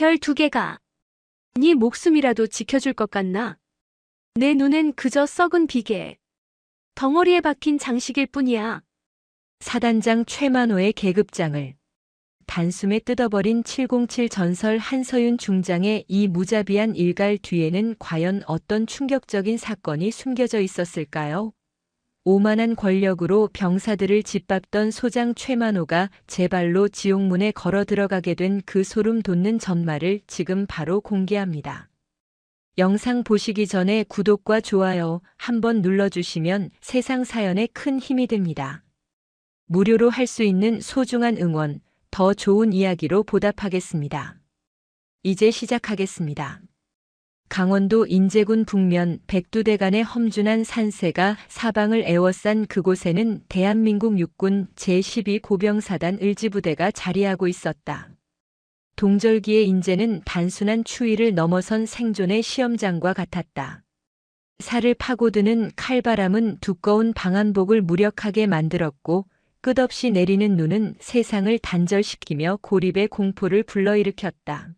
별 두 개가 네 목숨이라도 지켜줄 것 같나? 내 눈엔 그저 썩은 비계, 덩어리에 박힌 장식일 뿐이야. 사단장 최만호의 계급장을 단숨에 뜯어버린 707 전설 한서윤 중장의 이 무자비한 일갈 뒤에는 과연 어떤 충격적인 사건이 숨겨져 있었을까요? 오만한 권력으로 병사들을 짓밟던 소장 최만호가 제 발로 지옥문에 걸어 들어가게 된 그 소름 돋는 전말을 지금 바로 공개합니다. 영상 보시기 전에 구독과 좋아요 한번 눌러주시면 세상 사연에 큰 힘이 됩니다. 무료로 할 수 있는 소중한 응원, 더 좋은 이야기로 보답하겠습니다. 이제 시작하겠습니다. 강원도 인제군 북면 백두대간의 험준한 산세가 사방을 에워싼 그곳에는 대한민국 육군 제12 고병사단 을지부대가 자리하고 있었다. 동절기의 인제는 단순한 추위를 넘어선 생존의 시험장과 같았다. 살을 파고드는 칼바람은 두꺼운 방한복을 무력하게 만들었고 끝없이 내리는 눈은 세상을 단절시키며 고립의 공포를 불러일으켰다.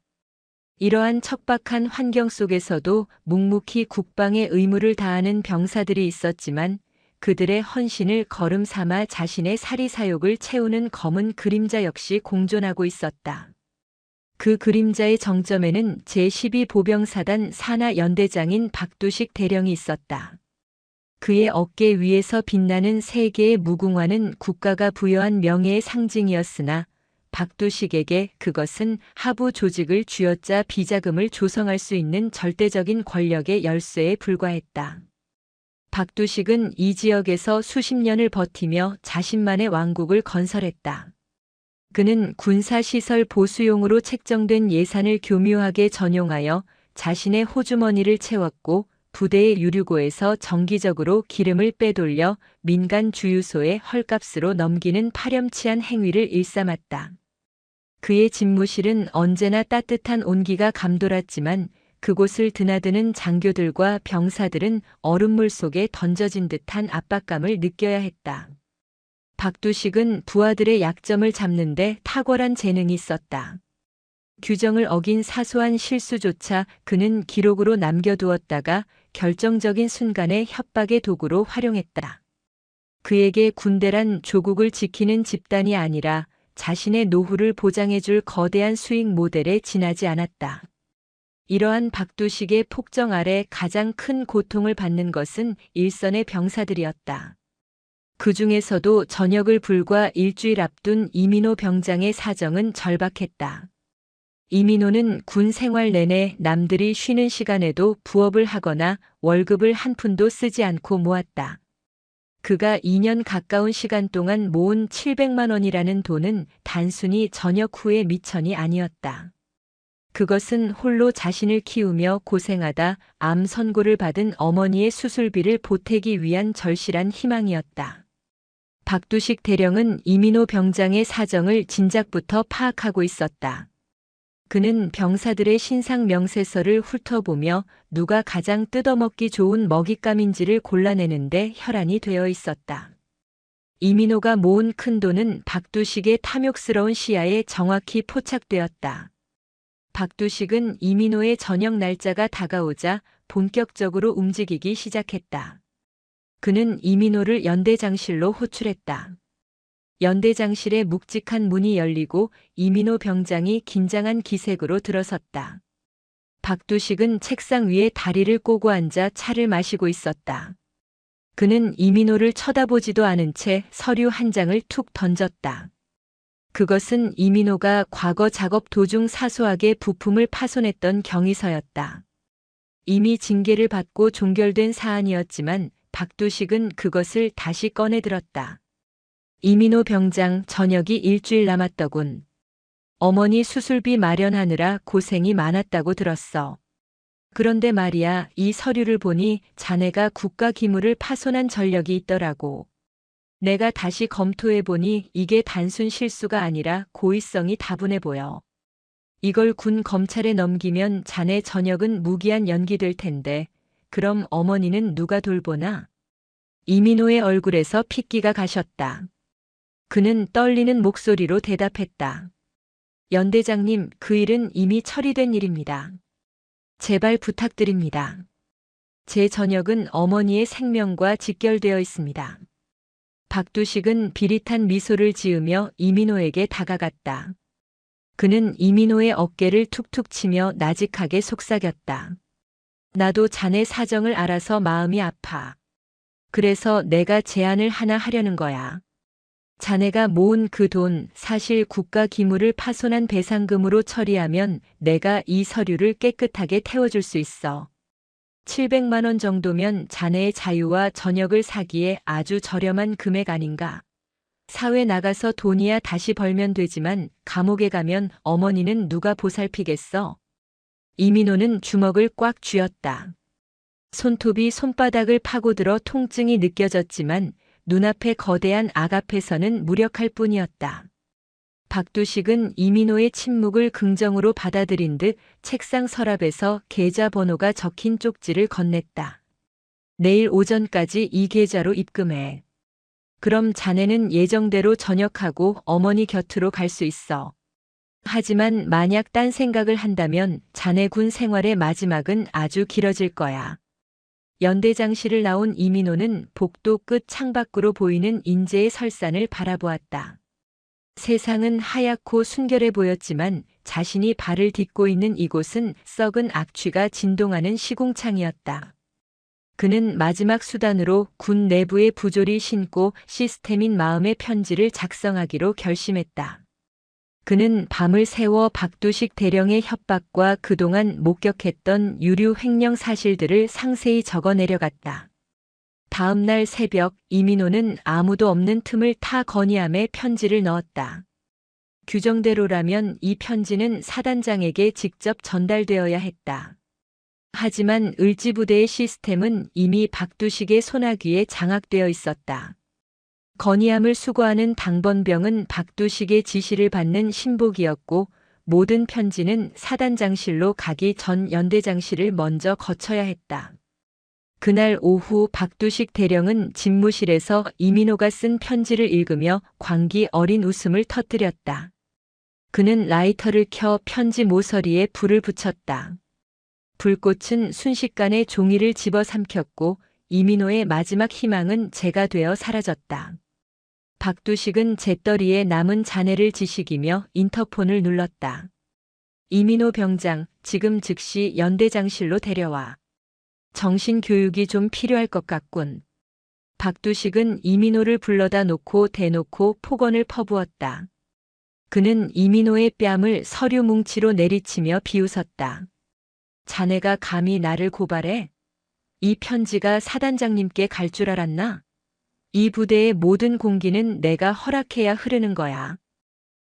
이러한 척박한 환경 속에서도 묵묵히 국방의 의무를 다하는 병사들이 있었지만 그들의 헌신을 거름 삼아 자신의 사리사욕을 채우는 검은 그림자 역시 공존하고 있었다. 그 그림자의 정점에는 제12 보병사단 산하 연대장인 박두식 대령이 있었다. 그의 어깨 위에서 빛나는 세 개의 무궁화는 국가가 부여한 명예의 상징이었으나 박두식에게 그것은 하부 조직을 쥐어짜 비자금을 조성할 수 있는 절대적인 권력의 열쇠에 불과했다. 박두식은 이 지역에서 수십 년을 버티며 자신만의 왕국을 건설했다. 그는 군사시설 보수용으로 책정된 예산을 교묘하게 전용하여 자신의 호주머니를 채웠고 부대의 유류고에서 정기적으로 기름을 빼돌려 민간 주유소에 헐값으로 넘기는 파렴치한 행위를 일삼았다. 그의 집무실은 언제나 따뜻한 온기가 감돌았지만 그곳을 드나드는 장교들과 병사들은 얼음물 속에 던져진 듯한 압박감을 느껴야 했다. 박두식은 부하들의 약점을 잡는데 탁월한 재능이 있었다. 규정을 어긴 사소한 실수조차 그는 기록으로 남겨두었다가 결정적인 순간에 협박의 도구로 활용했다. 그에게 군대란 조국을 지키는 집단이 아니라 자신의 노후를 보장해줄 거대한 수익 모델에 지나지 않았다. 이러한 박두식의 폭정 아래 가장 큰 고통을 받는 것은 일선의 병사들이었다. 그 중에서도 전역을 불과 일주일 앞둔 이민호 병장의 사정은 절박했다. 이민호는 군 생활 내내 남들이 쉬는 시간에도 부업을 하거나 월급을 한 푼도 쓰지 않고 모았다. 그가 2년 가까운 시간 동안 모은 700만 원이라는 돈은 단순히 전역 후의 미천이 아니었다. 그것은 홀로 자신을 키우며 고생하다 암 선고를 받은 어머니의 수술비를 보태기 위한 절실한 희망이었다. 박두식 대령은 이민호 병장의 사정을 진작부터 파악하고 있었다. 그는 병사들의 신상 명세서를 훑어보며 누가 가장 뜯어먹기 좋은 먹잇감인지를 골라내는데 혈안이 되어 있었다. 이민호가 모은 큰 돈은 박두식의 탐욕스러운 시야에 정확히 포착되었다. 박두식은 이민호의 전역 날짜가 다가오자 본격적으로 움직이기 시작했다. 그는 이민호를 연대장실로 호출했다. 연대장실의 묵직한 문이 열리고 이민호 병장이 긴장한 기색으로 들어섰다. 박두식은 책상 위에 다리를 꼬고 앉아 차를 마시고 있었다. 그는 이민호를 쳐다보지도 않은 채 서류 한 장을 툭 던졌다. 그것은 이민호가 과거 작업 도중 사소하게 부품을 파손했던 경위서였다. 이미 징계를 받고 종결된 사안이었지만 박두식은 그것을 다시 꺼내들었다. 이민호 병장 전역이 일주일 남았더군. 어머니 수술비 마련하느라 고생이 많았다고 들었어. 그런데 말이야, 이 서류를 보니 자네가 국가 기물을 파손한 전력이 있더라고. 내가 다시 검토해보니 이게 단순 실수가 아니라 고의성이 다분해 보여. 이걸 군 검찰에 넘기면 자네 전역은 무기한 연기될 텐데 그럼 어머니는 누가 돌보나? 이민호의 얼굴에서 핏기가 가셨다. 그는 떨리는 목소리로 대답했다. 연대장님, 그 일은 이미 처리된 일입니다. 제발 부탁드립니다. 제 저녁은 어머니의 생명과 직결되어 있습니다. 박두식은 비릿한 미소를 지으며 이민호에게 다가갔다. 그는 이민호의 어깨를 툭툭 치며 나직하게 속삭였다. 나도 자네 사정을 알아서 마음이 아파. 그래서 내가 제안을 하나 하려는 거야. 자네가 모은 그 돈 사실 국가 기물을 파손한 배상금으로 처리하면 내가 이 서류를 깨끗하게 태워줄 수 있어. 700만 원 정도면 자네의 자유와 저녁을 사기에 아주 저렴한 금액 아닌가. 사회 나가서 돈이야 다시 벌면 되지만 감옥에 가면 어머니는 누가 보살피겠어? 이민호는 주먹을 꽉 쥐었다. 손톱이 손바닥을 파고들어 통증이 느껴졌지만 눈앞의 거대한 악 앞에서는 무력할 뿐이었다. 박두식은 이민호의 침묵을 긍정으로 받아들인 듯 책상 서랍에서 계좌번호가 적힌 쪽지를 건넸다. 내일 오전까지 이 계좌로 입금해. 그럼 자네는 예정대로 전역하고 어머니 곁으로 갈 수 있어. 하지만 만약 딴 생각을 한다면 자네 군 생활의 마지막은 아주 길어질 거야. 연대장실을 나온 이민호는 복도 끝 창밖으로 보이는 인제의 설산을 바라보았다. 세상은 하얗고 순결해 보였지만 자신이 발을 딛고 있는 이곳은 썩은 악취가 진동하는 시궁창이었다. 그는 마지막 수단으로 군 내부의 부조리 신고 시스템인 마음의 편지를 작성하기로 결심했다. 그는 밤을 새워 박두식 대령의 협박과 그동안 목격했던 유류 횡령 사실들을 상세히 적어 내려갔다. 다음 날 새벽 이민호는 아무도 없는 틈을 타 건의함에 편지를 넣었다. 규정대로라면 이 편지는 사단장에게 직접 전달되어야 했다. 하지만 을지부대의 시스템은 이미 박두식의 손아귀에 장악되어 있었다. 건의함을 수거하는 당번병은 박두식의 지시를 받는 신복이었고 모든 편지는 사단장실로 가기 전 연대장실을 먼저 거쳐야 했다. 그날 오후 박두식 대령은 집무실에서 이민호가 쓴 편지를 읽으며 광기 어린 웃음을 터뜨렸다. 그는 라이터를 켜 편지 모서리에 불을 붙였다. 불꽃은 순식간에 종이를 집어삼켰고 이민호의 마지막 희망은 재가 되어 사라졌다. 박두식은 재떨이에 남은 잔해를 지식이며 인터폰을 눌렀다. 이민호 병장, 지금 즉시 연대장실로 데려와. 정신교육이 좀 필요할 것 같군. 박두식은 이민호를 불러다 놓고 대놓고 폭언을 퍼부었다. 그는 이민호의 뺨을 서류 뭉치로 내리치며 비웃었다. 자네가 감히 나를 고발해? 이 편지가 사단장님께 갈 줄 알았나? 이 부대의 모든 공기는 내가 허락해야 흐르는 거야.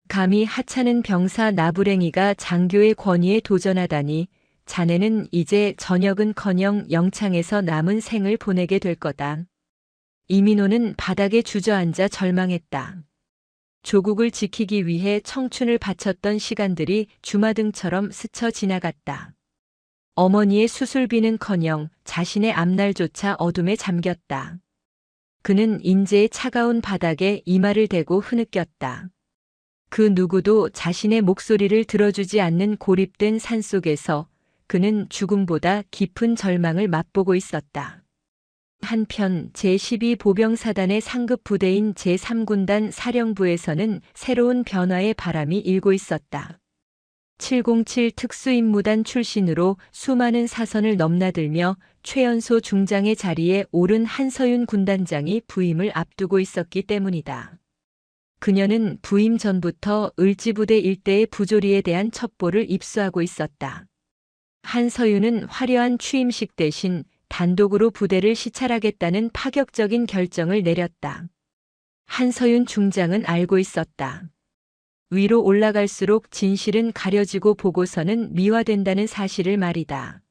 감히 하찮은 병사 나부랭이가 장교의 권위에 도전하다니 자네는 이제 전역은커녕 영창에서 남은 생을 보내게 될 거다. 이민호는 바닥에 주저앉아 절망했다. 조국을 지키기 위해 청춘을 바쳤던 시간들이 주마등처럼 스쳐 지나갔다. 어머니의 수술비는커녕 자신의 앞날조차 어둠에 잠겼다. 그는 인제의 차가운 바닥에 이마를 대고 흐느꼈다. 그 누구도 자신의 목소리를 들어주지 않는 고립된 산속에서 그는 죽음보다 깊은 절망을 맛보고 있었다. 한편 제12보병사단의 상급 부대인 제3군단 사령부에서는 새로운 변화의 바람이 일고 있었다. 707 특수임무단 출신으로 수많은 사선을 넘나들며 최연소 중장의 자리에 오른 한서윤 군단장이 부임을 앞두고 있었기 때문이다. 그녀는 부임 전부터 을지부대 일대의 부조리에 대한 첩보를 입수하고 있었다. 한서윤은 화려한 취임식 대신 단독으로 부대를 시찰하겠다는 파격적인 결정을 내렸다. 한서윤 중장은 알고 있었다. 위로 올라갈수록 진실은 가려지고 보고서는 미화된다는 사실을 말이다.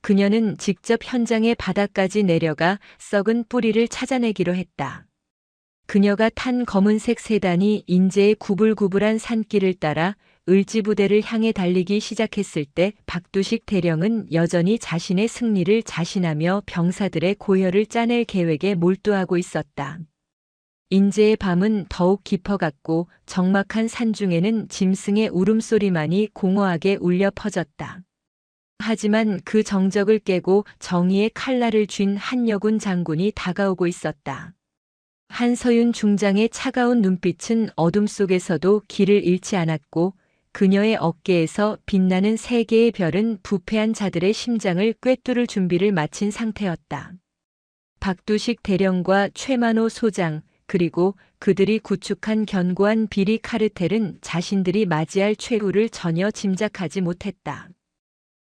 그녀는 직접 현장의 바닥까지 내려가 썩은 뿌리를 찾아내기로 했다. 그녀가 탄 검은색 세단이 인제의 구불구불한 산길을 따라 을지부대를 향해 달리기 시작했을 때 박두식 대령은 여전히 자신의 승리를 자신하며 병사들의 고열을 짜낼 계획에 몰두하고 있었다. 인제의 밤은 더욱 깊어갔고 적막한 산중에는 짐승의 울음소리만이 공허하게 울려 퍼졌다. 하지만 그 정적을 깨고 정의의 칼날을 쥔 한여군 장군이 다가오고 있었다. 한서윤 중장의 차가운 눈빛은 어둠 속에서도 길을 잃지 않았고 그녀의 어깨에서 빛나는 세 개의 별은 부패한 자들의 심장을 꿰뚫을 준비를 마친 상태였다. 박두식 대령과 최만호 소장, 그리고 그들이 구축한 견고한 비리 카르텔은 자신들이 맞이할 최후를 전혀 짐작하지 못했다.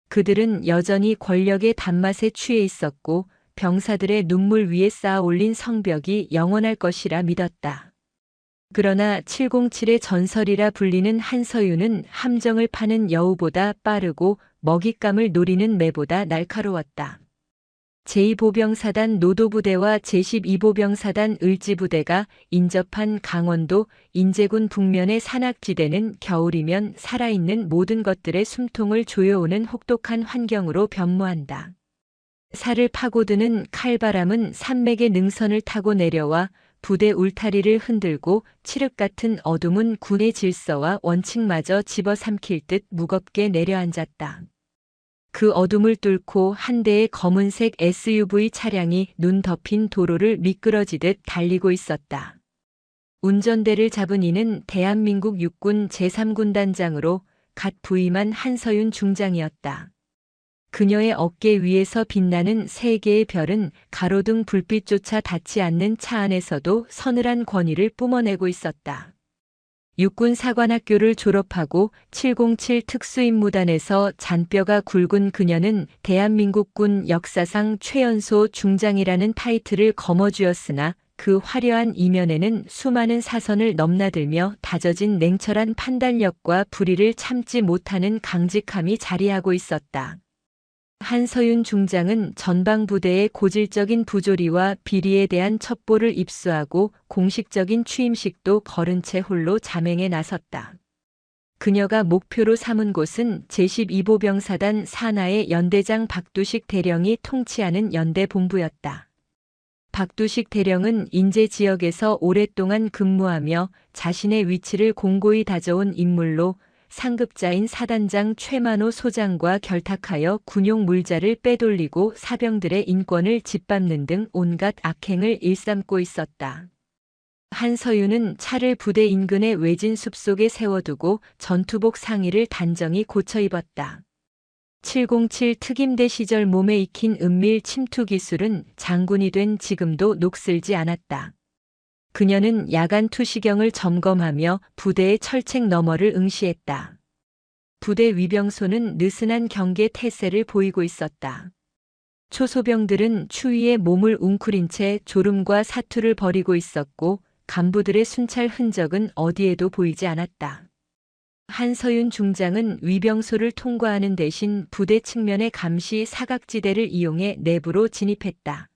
그들은 여전히 권력의 단맛에 취해 있었고 병사들의 눈물 위에 쌓아 올린 성벽이 영원할 것이라 믿었다. 그러나 707의 전설이라 불리는 한서윤은 함정을 파는 여우보다 빠르고 먹잇감을 노리는 매보다 날카로웠다. 제2보병사단 노도부대와 제12보병사단 을지부대가 인접한 강원도 인제군 북면의 산악지대는 겨울이면 살아있는 모든 것들의 숨통을 조여오는 혹독한 환경으로 변모한다. 살을 파고드는 칼바람은 산맥의 능선을 타고 내려와 부대 울타리를 흔들고 칠흑 같은 어둠은 군의 질서와 원칙마저 집어삼킬 듯 무겁게 내려앉았다. 그 어둠을 뚫고 한 대의 검은색 SUV 차량이 눈 덮인 도로를 미끄러지듯 달리고 있었다. 운전대를 잡은 이는 대한민국 육군 제3군단장으로 갓 부임한 한서윤 중장이었다. 그녀의 어깨 위에서 빛나는 세 개의 별은 가로등 불빛조차 닿지 않는 차 안에서도 서늘한 권위를 뿜어내고 있었다. 육군 사관학교를 졸업하고 707 특수임무단에서 잔뼈가 굵은 그녀는 대한민국군 역사상 최연소 중장이라는 타이틀을 거머쥐었으나 그 화려한 이면에는 수많은 사선을 넘나들며 다져진 냉철한 판단력과 불의를 참지 못하는 강직함이 자리하고 있었다. 한서윤 중장은 전방부대의 고질적인 부조리와 비리에 대한 첩보를 입수하고 공식적인 취임식도 거른 채 홀로 잠행에 나섰다. 그녀가 목표로 삼은 곳은 제12보병사단 산하의 연대장 박두식 대령이 통치하는 연대 본부였다. 박두식 대령은 인제 지역에서 오랫동안 근무하며 자신의 위치를 공고히 다져온 인물로 상급자인 사단장 최만호 소장과 결탁하여 군용 물자를 빼돌리고 사병들의 인권을 짓밟는 등 온갖 악행을 일삼고 있었다. 한서윤은 차를 부대 인근의 외진 숲속에 세워두고 전투복 상의를 단정히 고쳐 입었다. 707 특임대 시절 몸에 익힌 은밀 침투 기술은 장군이 된 지금도 녹슬지 않았다. 그녀는 야간 투시경을 점검하며 부대의 철책 너머를 응시했다. 부대 위병소는 느슨한 경계 태세를 보이고 있었다. 초소병들은 추위에 몸을 웅크린 채 졸음과 사투를 벌이고 있었고 간부들의 순찰 흔적은 어디에도 보이지 않았다. 한서윤 중장은 위병소를 통과하는 대신 부대 측면의 감시 사각지대를 이용해 내부로 진입했다.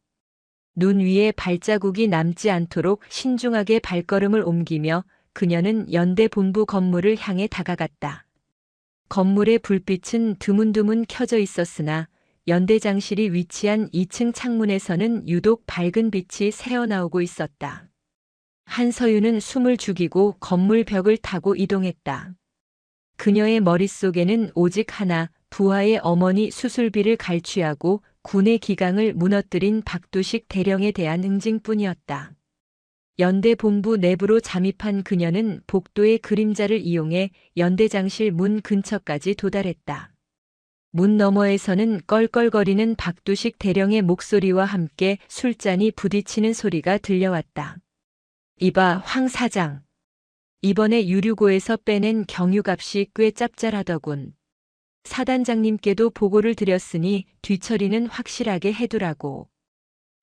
눈 위에 발자국이 남지 않도록 신중하게 발걸음을 옮기며 그녀는 연대 본부 건물을 향해 다가갔다. 건물의 불빛은 드문드문 켜져 있었으나 연대장실이 위치한 2층 창문에서는 유독 밝은 빛이 새어나오고 있었다. 한서윤은 숨을 죽이고 건물 벽을 타고 이동했다. 그녀의 머릿속에는 오직 하나, 부하의 어머니 수술비를 갈취하고 군의 기강을 무너뜨린 박두식 대령에 대한 응징뿐이었다. 연대 본부 내부로 잠입한 그녀는 복도의 그림자를 이용해 연대장실 문 근처까지 도달했다. 문 너머에서는 껄껄거리는 박두식 대령의 목소리와 함께 술잔이 부딪히는 소리가 들려왔다. 이봐, 황 사장. 이번에 유류고에서 빼낸 경유값이 꽤 짭짤하더군. 사단장님께도 보고를 드렸으니 뒤처리는 확실하게 해두라고.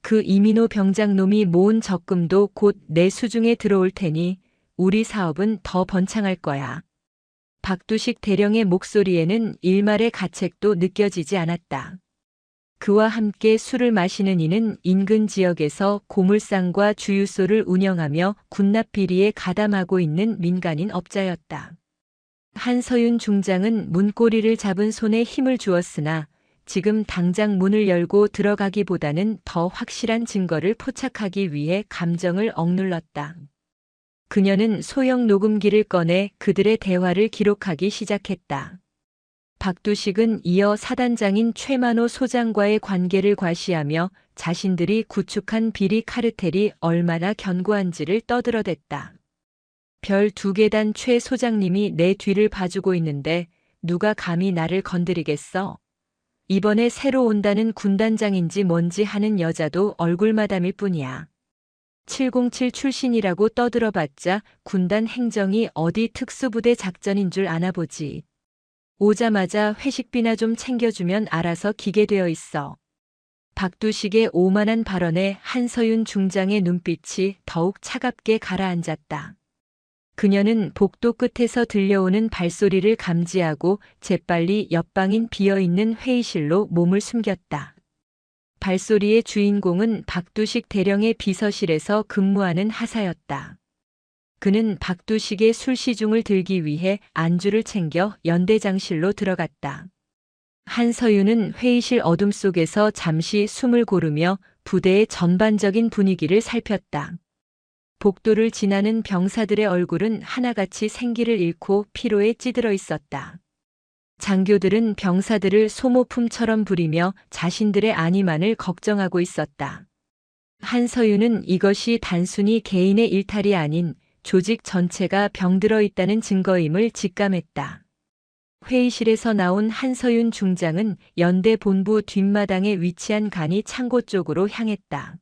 그 이민호 병장놈이 모은 적금도 곧 내 수중에 들어올 테니 우리 사업은 더 번창할 거야. 박두식 대령의 목소리에는 일말의 가책도 느껴지지 않았다. 그와 함께 술을 마시는 이는 인근 지역에서 고물상과 주유소를 운영하며 군납 비리에 가담하고 있는 민간인 업자였다. 한서윤 중장은 문고리를 잡은 손에 힘을 주었으나 지금 당장 문을 열고 들어가기보다는 더 확실한 증거를 포착하기 위해 감정을 억눌렀다. 그녀는 소형 녹음기를 꺼내 그들의 대화를 기록하기 시작했다. 박두식은 이어 사단장인 최만호 소장과의 관계를 과시하며 자신들이 구축한 비리 카르텔이 얼마나 견고한지를 떠들어댔다. 별 2계단 최 소장님이 내 뒤를 봐주고 있는데 누가 감히 나를 건드리겠어? 이번에 새로 온다는 군단장인지 뭔지 하는 여자도 얼굴마담일 뿐이야. 707 출신이라고 떠들어봤자 군단 행정이 어디 특수부대 작전인 줄 아나 보지. 오자마자 회식비나 좀 챙겨주면 알아서 기게 되어 있어. 박두식의 오만한 발언에 한서윤 중장의 눈빛이 더욱 차갑게 가라앉았다. 그녀는 복도 끝에서 들려오는 발소리를 감지하고 재빨리 옆방인 비어있는 회의실로 몸을 숨겼다. 발소리의 주인공은 박두식 대령의 비서실에서 근무하는 하사였다. 그는 박두식의 술시중을 들기 위해 안주를 챙겨 연대장실로 들어갔다. 한서윤은 회의실 어둠 속에서 잠시 숨을 고르며 부대의 전반적인 분위기를 살폈다. 복도를 지나는 병사들의 얼굴은 하나같이 생기를 잃고 피로에 찌들어 있었다. 장교들은 병사들을 소모품처럼 부리며 자신들의 안위만을 걱정하고 있었다. 한서윤은 이것이 단순히 개인의 일탈이 아닌 조직 전체가 병들어 있다는 증거임을 직감했다. 회의실에서 나온 한서윤 중장은 연대 본부 뒷마당에 위치한 간이 창고 쪽으로 향했다.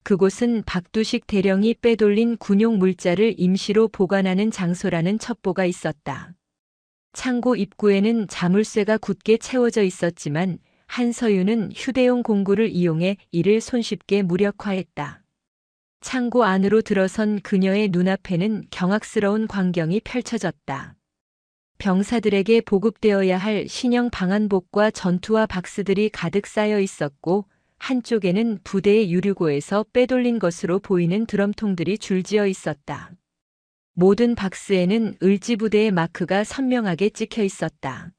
그곳은 박두식 대령이 빼돌린 군용 물자를 임시로 보관하는 장소라는 첩보가 있었다. 창고 입구에는 자물쇠가 굳게 채워져 있었지만 한서윤은 휴대용 공구를 이용해 이를 손쉽게 무력화했다. 창고 안으로 들어선 그녀의 눈앞에는 경악스러운 광경이 펼쳐졌다. 병사들에게 보급되어야 할 신형 방한복과 전투화 박스들이 가득 쌓여 있었고 한쪽에는 부대의 유류고에서 빼돌린 것으로 보이는 드럼통들이 줄지어 있었다. 모든 박스에는 을지부대의 마크가 선명하게 찍혀 있었다.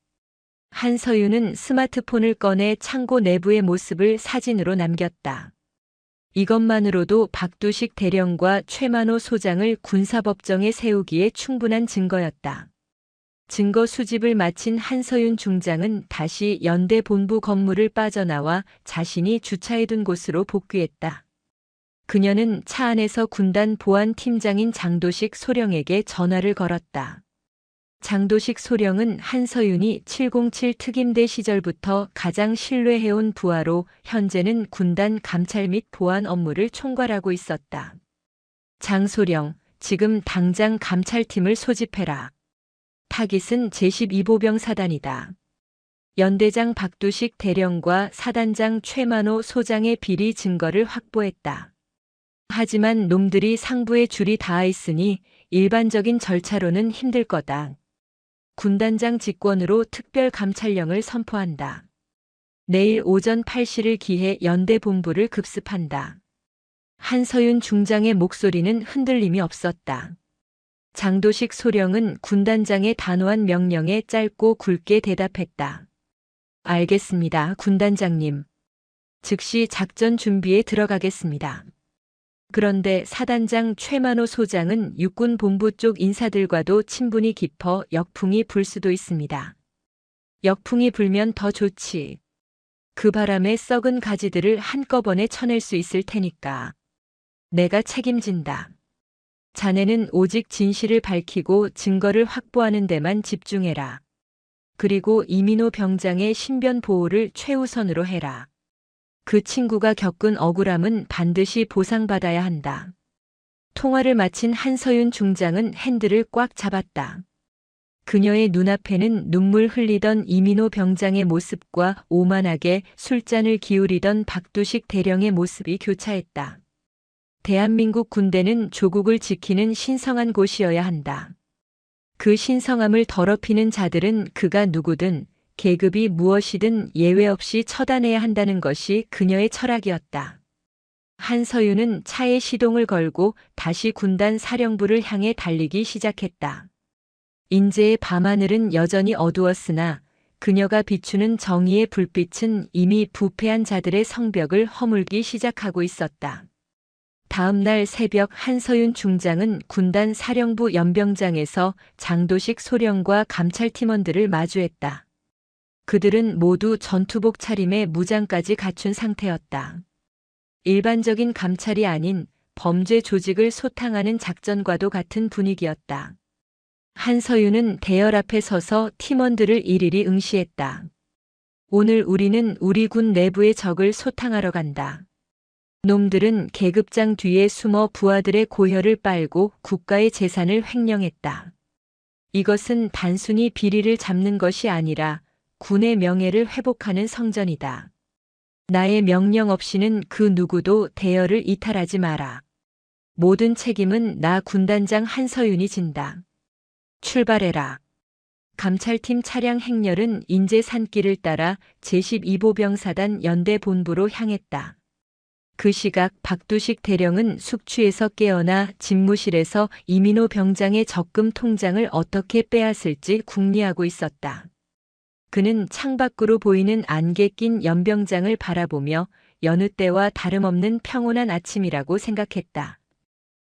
한서윤은 스마트폰을 꺼내 창고 내부의 모습을 사진으로 남겼다. 이것만으로도 박두식 대령과 최만호 소장을 군사법정에 세우기에 충분한 증거였다. 증거 수집을 마친 한서윤 중장은 다시 연대 본부 건물을 빠져나와 자신이 주차해둔 곳으로 복귀했다. 그녀는 차 안에서 군단 보안팀장인 장도식 소령에게 전화를 걸었다. 장도식 소령은 한서윤이 707 특임대 시절부터 가장 신뢰해온 부하로 현재는 군단 감찰 및 보안 업무를 총괄하고 있었다. 장 소령, 지금 당장 감찰팀을 소집해라. 타깃은 제12보병 사단이다. 연대장 박두식 대령과 사단장 최만호 소장의 비리 증거를 확보했다. 하지만 놈들이 상부에 줄이 닿아 있으니 일반적인 절차로는 힘들 거다. 군단장 직권으로 특별 감찰령을 선포한다. 내일 오전 8시를 기해 연대 본부를 급습한다. 한서윤 중장의 목소리는 흔들림이 없었다. 장도식 소령은 군단장의 단호한 명령에 짧고 굵게 대답했다. 알겠습니다, 군단장님. 즉시 작전 준비에 들어가겠습니다. 그런데 사단장 최만호 소장은 육군 본부 쪽 인사들과도 친분이 깊어 역풍이 불 수도 있습니다. 역풍이 불면 더 좋지. 그 바람에 썩은 가지들을 한꺼번에 쳐낼 수 있을 테니까. 내가 책임진다. 자네는 오직 진실을 밝히고 증거를 확보하는 데만 집중해라. 그리고 이민호 병장의 신변 보호를 최우선으로 해라. 그 친구가 겪은 억울함은 반드시 보상받아야 한다. 통화를 마친 한서윤 중장은 핸들을 꽉 잡았다. 그녀의 눈앞에는 눈물 흘리던 이민호 병장의 모습과 오만하게 술잔을 기울이던 박두식 대령의 모습이 교차했다. 대한민국 군대는 조국을 지키는 신성한 곳이어야 한다. 그 신성함을 더럽히는 자들은 그가 누구든 계급이 무엇이든 예외 없이 처단해야 한다는 것이 그녀의 철학이었다. 한서윤은 차에 시동을 걸고 다시 군단 사령부를 향해 달리기 시작했다. 인제의 밤하늘은 여전히 어두웠으나 그녀가 비추는 정의의 불빛은 이미 부패한 자들의 성벽을 허물기 시작하고 있었다. 다음 날 새벽 한서윤 중장은 군단 사령부 연병장에서 장도식 소령과 감찰팀원들을 마주했다. 그들은 모두 전투복 차림에 무장까지 갖춘 상태였다. 일반적인 감찰이 아닌 범죄 조직을 소탕하는 작전과도 같은 분위기였다. 한서윤은 대열 앞에 서서 팀원들을 일일이 응시했다. 오늘 우리는 우리 군 내부의 적을 소탕하러 간다. 놈들은 계급장 뒤에 숨어 부하들의 고혈을 빨고 국가의 재산을 횡령했다. 이것은 단순히 비리를 잡는 것이 아니라 군의 명예를 회복하는 성전이다. 나의 명령 없이는 그 누구도 대열을 이탈하지 마라. 모든 책임은 나 군단장 한서윤이 진다. 출발해라. 감찰팀 차량 행렬은 인제 산길을 따라 제12보병사단 연대 본부로 향했다. 그 시각 박두식 대령은 숙취에서 깨어나 집무실에서 이민호 병장의 적금 통장을 어떻게 빼앗을지 궁리하고 있었다. 그는 창밖으로 보이는 안개 낀 연병장을 바라보며 여느 때와 다름없는 평온한 아침이라고 생각했다.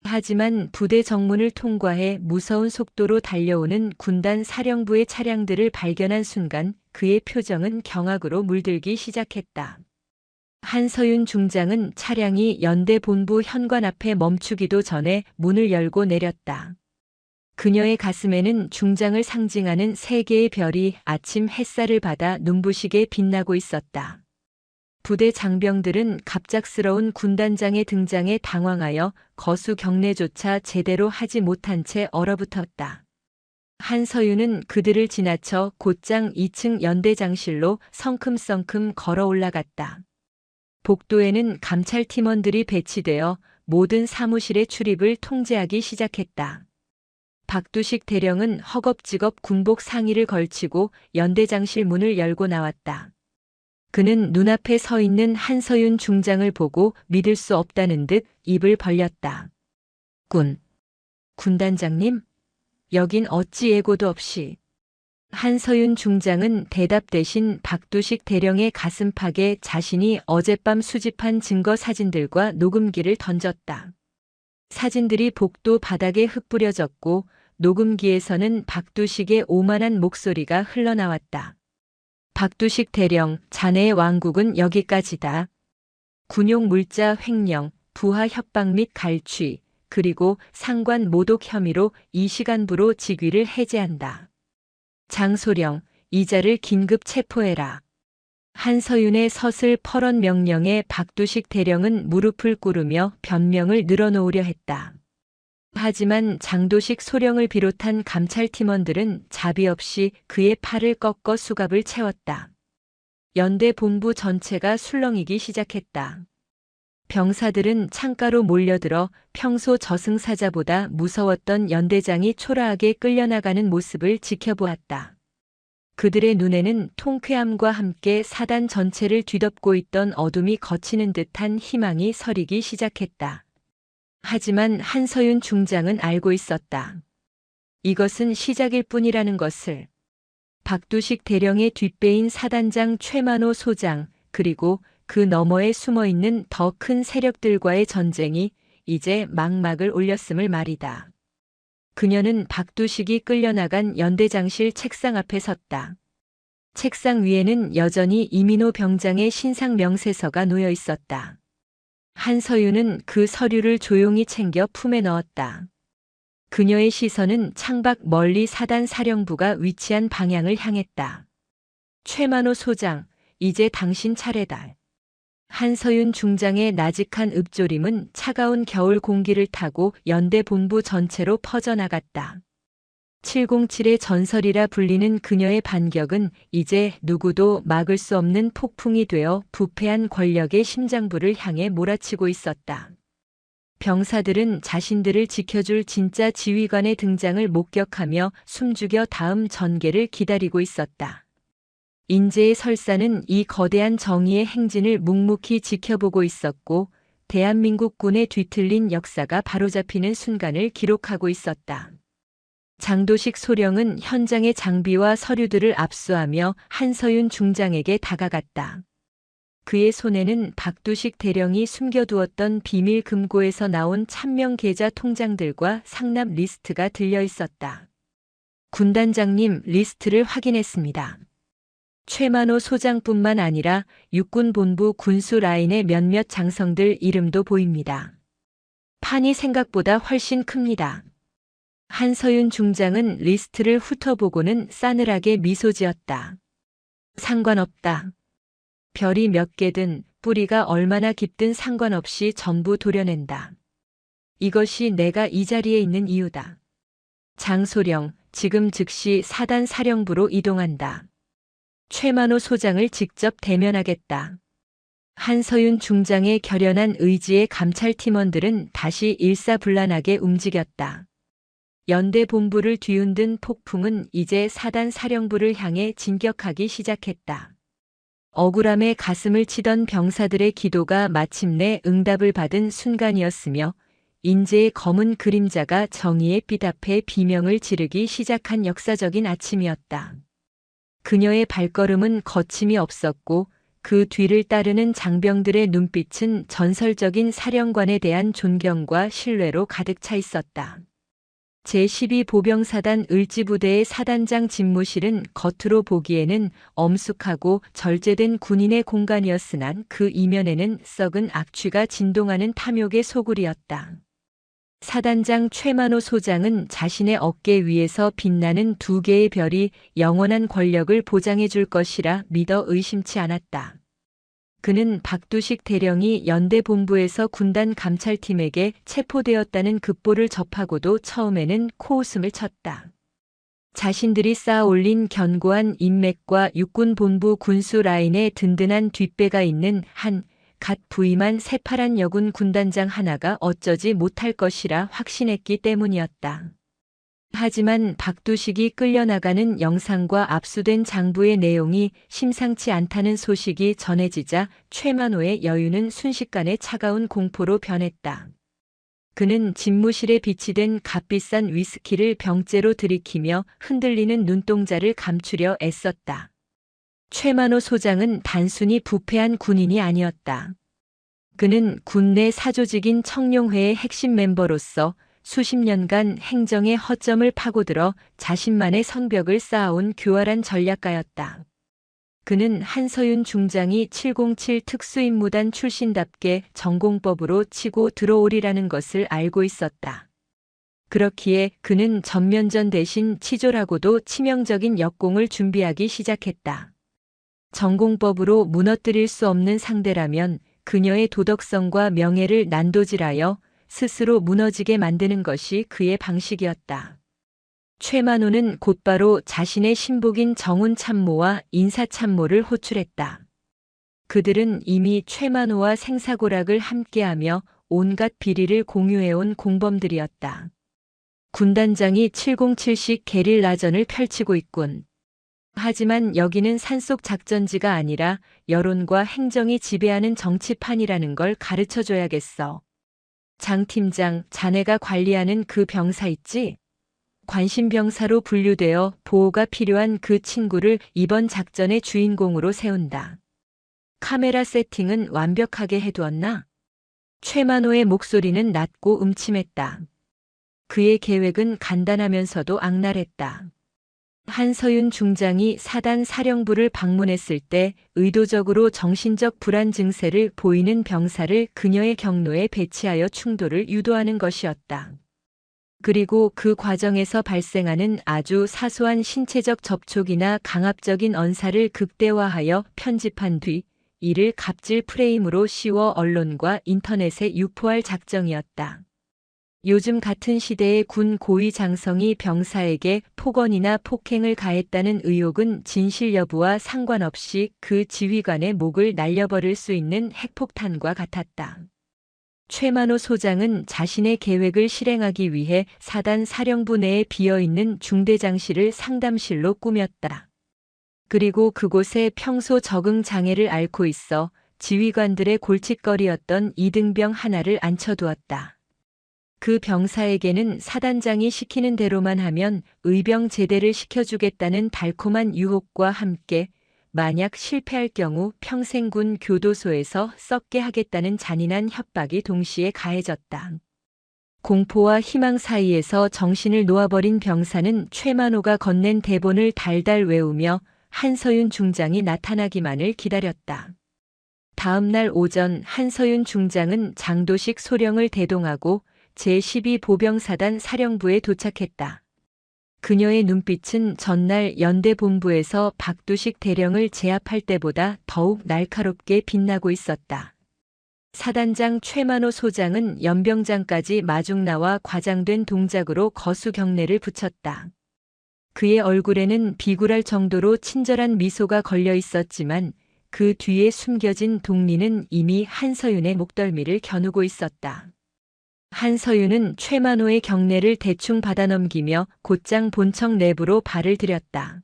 하지만 부대 정문을 통과해 무서운 속도로 달려오는 군단 사령부의 차량들을 발견한 순간 그의 표정은 경악으로 물들기 시작했다. 한서윤 중장은 차량이 연대 본부 현관 앞에 멈추기도 전에 문을 열고 내렸다. 그녀의 가슴에는 중장을 상징하는 세 개의 별이 아침 햇살을 받아 눈부시게 빛나고 있었다. 부대 장병들은 갑작스러운 군단장의 등장에 당황하여 거수 경례조차 제대로 하지 못한 채 얼어붙었다. 한서윤은 그들을 지나쳐 곧장 2층 연대장실로 성큼성큼 걸어 올라갔다. 복도에는 감찰팀원들이 배치되어 모든 사무실의 출입을 통제하기 시작했다. 박두식 대령은 허겁지겁 군복 상의를 걸치고 연대장실 문을 열고 나왔다. 그는 눈앞에 서 있는 한서윤 중장을 보고 믿을 수 없다는 듯 입을 벌렸다. 군단장님? 여긴 어찌 예고도 없이. 한서윤 중장은 대답 대신 박두식 대령의 가슴팍에 자신이 어젯밤 수집한 증거 사진들과 녹음기를 던졌다. 사진들이 복도 바닥에 흩뿌려졌고 녹음기에서는 박두식의 오만한 목소리가 흘러나왔다. 박두식 대령, 자네의 왕국은 여기까지다. 군용 물자 횡령, 부하 협박 및 갈취, 그리고 상관 모독 혐의로 이 시간부로 직위를 해제한다. 장소령, 이자를 긴급 체포해라. 한서윤의 서슬 퍼런 명령에 박두식 대령은 무릎을 꿇으며 변명을 늘어놓으려 했다. 하지만 장도식 소령을 비롯한 감찰팀원들은 자비 없이 그의 팔을 꺾어 수갑을 채웠다. 연대 본부 전체가 술렁이기 시작했다. 병사들은 창가로 몰려들어 평소 저승사자보다 무서웠던 연대장이 초라하게 끌려나가는 모습을 지켜보았다. 그들의 눈에는 통쾌함과 함께 사단 전체를 뒤덮고 있던 어둠이 걷히는 듯한 희망이 서리기 시작했다. 하지만 한서윤 중장은 알고 있었다. 이것은 시작일 뿐이라는 것을. 박두식 대령의 뒷배인 사단장 최만호 소장, 그리고 그 너머에 숨어있는 더 큰 세력들과의 전쟁이 이제 막막을 올렸음을 말이다. 그녀는 박두식이 끌려나간 연대장실 책상 앞에 섰다. 책상 위에는 여전히 이민호 병장의 신상 명세서가 놓여 있었다. 한서윤은 그 서류를 조용히 챙겨 품에 넣었다. 그녀의 시선은 창밖 멀리 사단 사령부가 위치한 방향을 향했다. 최만호 소장, 이제 당신 차례다. 한서윤 중장의 나직한 읍조림은 차가운 겨울 공기를 타고 연대 본부 전체로 퍼져나갔다. 707의 전설이라 불리는 그녀의 반격은 이제 누구도 막을 수 없는 폭풍이 되어 부패한 권력의 심장부를 향해 몰아치고 있었다. 병사들은 자신들을 지켜줄 진짜 지휘관의 등장을 목격하며 숨죽여 다음 전개를 기다리고 있었다. 인제의 설사는 이 거대한 정의의 행진을 묵묵히 지켜보고 있었고 대한민국 군의 뒤틀린 역사가 바로잡히는 순간을 기록하고 있었다. 장도식 소령은 현장의 장비와 서류들을 압수하며 한서윤 중장에게 다가갔다. 그의 손에는 박두식 대령이 숨겨두었던 비밀 금고에서 나온 참명 계좌 통장들과 상납 리스트가 들려 있었다. 군단장님, 리스트를 확인했습니다. 최만호 소장뿐만 아니라 육군본부 군수 라인의 몇몇 장성들 이름도 보입니다. 판이 생각보다 훨씬 큽니다. 한서윤 중장은 리스트를 훑어보고는 싸늘하게 미소 지었다. 상관없다. 별이 몇 개든 뿌리가 얼마나 깊든 상관없이 전부 도려낸다. 이것이 내가 이 자리에 있는 이유다. 장소령, 지금 즉시 사단 사령부로 이동한다. 최만호 소장을 직접 대면하겠다. 한서윤 중장의 결연한 의지에 감찰팀원들은 다시 일사불란하게 움직였다. 연대 본부를 뒤흔든 폭풍은 이제 사단 사령부를 향해 진격하기 시작했다. 억울함에 가슴을 치던 병사들의 기도가 마침내 응답을 받은 순간이었으며 인재의 검은 그림자가 정의의 빛 앞에 비명을 지르기 시작한 역사적인 아침이었다. 그녀의 발걸음은 거침이 없었고 그 뒤를 따르는 장병들의 눈빛은 전설적인 사령관에 대한 존경과 신뢰로 가득 차 있었다. 제12보병사단 을지부대의 사단장 집무실은 겉으로 보기에는 엄숙하고 절제된 군인의 공간이었으나 그 이면에는 썩은 악취가 진동하는 탐욕의 소굴이었다. 사단장 최만호 소장은 자신의 어깨 위에서 빛나는 두 개의 별이 영원한 권력을 보장해 줄 것이라 믿어 의심치 않았다. 그는 박두식 대령이 연대 본부에서 군단 감찰팀에게 체포되었다는 급보를 접하고도 처음에는 코웃음을 쳤다. 자신들이 쌓아 올린 견고한 인맥과 육군 본부 군수 라인에 든든한 뒷배가 있는 한 갓 부임한 새파란 여군 군단장 하나가 어쩌지 못할 것이라 확신했기 때문이었다. 하지만 박두식이 끌려나가는 영상과 압수된 장부의 내용이 심상치 않다는 소식이 전해지자 최만호의 여유는 순식간에 차가운 공포로 변했다. 그는 집무실에 비치된 값비싼 위스키를 병째로 들이키며 흔들리는 눈동자를 감추려 애썼다. 최만호 소장은 단순히 부패한 군인이 아니었다. 그는 군내 사조직인 청룡회의 핵심 멤버로서 수십 년간 행정의 허점을 파고들어 자신만의 성벽을 쌓아온 교활한 전략가였다. 그는 한서윤 중장이 707 특수임무단 출신답게 전공법으로 치고 들어오리라는 것을 알고 있었다. 그렇기에 그는 전면전 대신 치졸하고도 치명적인 역공을 준비하기 시작했다. 전공법으로 무너뜨릴 수 없는 상대라면 그녀의 도덕성과 명예를 난도질하여 스스로 무너지게 만드는 것이 그의 방식이었다. 최만호는 곧바로 자신의 신복인 정훈 참모와 인사 참모를 호출했다. 그들은 이미 최만호와 생사고락을 함께하며 온갖 비리를 공유해온 공범들이었다. 군단장이 707식 게릴라전을 펼치고 있군. 하지만 여기는 산속 작전지가 아니라 여론과 행정이 지배하는 정치판이라는 걸 가르쳐줘야겠어. 장 팀장, 자네가 관리하는 그 병사 있지? 관심병사로 분류되어 보호가 필요한 그 친구를 이번 작전의 주인공으로 세운다. 카메라 세팅은 완벽하게 해두었나? 최만호의 목소리는 낮고 음침했다. 그의 계획은 간단하면서도 악랄했다. 한서윤 중장이 사단 사령부를 방문했을 때 의도적으로 정신적 불안 증세를 보이는 병사를 그녀의 경로에 배치하여 충돌을 유도하는 것이었다. 그리고 그 과정에서 발생하는 아주 사소한 신체적 접촉이나 강압적인 언사를 극대화하여 편집한 뒤 이를 갑질 프레임으로 씌워 언론과 인터넷에 유포할 작정이었다. 요즘 같은 시대의 군 고위 장성이 병사에게 폭언이나 폭행을 가했다는 의혹은 진실 여부와 상관없이 그 지휘관의 목을 날려버릴 수 있는 핵폭탄과 같았다. 최만호 소장은 자신의 계획을 실행하기 위해 사단 사령부 내에 비어있는 중대장실을 상담실로 꾸몄다. 그리고 그곳에 평소 적응 장애를 앓고 있어 지휘관들의 골칫거리였던 이등병 하나를 앉혀두었다. 그 병사에게는 사단장이 시키는 대로만 하면 의병 제대를 시켜주겠다는 달콤한 유혹과 함께 만약 실패할 경우 평생 군 교도소에서 썩게 하겠다는 잔인한 협박이 동시에 가해졌다. 공포와 희망 사이에서 정신을 놓아버린 병사는 최만호가 건넨 대본을 달달 외우며 한서윤 중장이 나타나기만을 기다렸다. 다음 날 오전 한서윤 중장은 장도식 소령을 대동하고 제12보병사단 사령부에 도착했다. 그녀의 눈빛은 전날 연대본부에서 박두식 대령을 제압할 때보다 더욱 날카롭게 빛나고 있었다. 사단장 최만호 소장은 연병장까지 마중 나와 과장된 동작으로 거수 경례를 붙였다. 그의 얼굴에는 비굴할 정도로 친절한 미소가 걸려 있었지만 그 뒤에 숨겨진 동리는 이미 한서윤의 목덜미를 겨누고 있었다. 한서윤은 최만호의 경례를 대충 받아넘기며 곧장 본청 내부로 발을 들였다.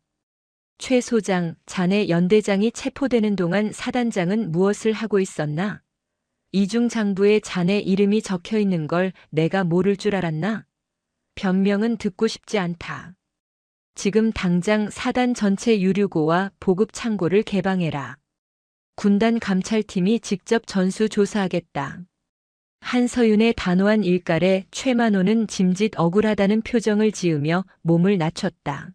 최 소장, 자네 연대장이 체포되는 동안 사단장은 무엇을 하고 있었나? 이중 장부에 자네 이름이 적혀 있는 걸 내가 모를 줄 알았나? 변명은 듣고 싶지 않다. 지금 당장 사단 전체 유류고와 보급 창고를 개방해라. 군단 감찰팀이 직접 전수 조사하겠다. 한서윤의 단호한 일갈에 최만호는 짐짓 억울하다는 표정을 지으며 몸을 낮췄다.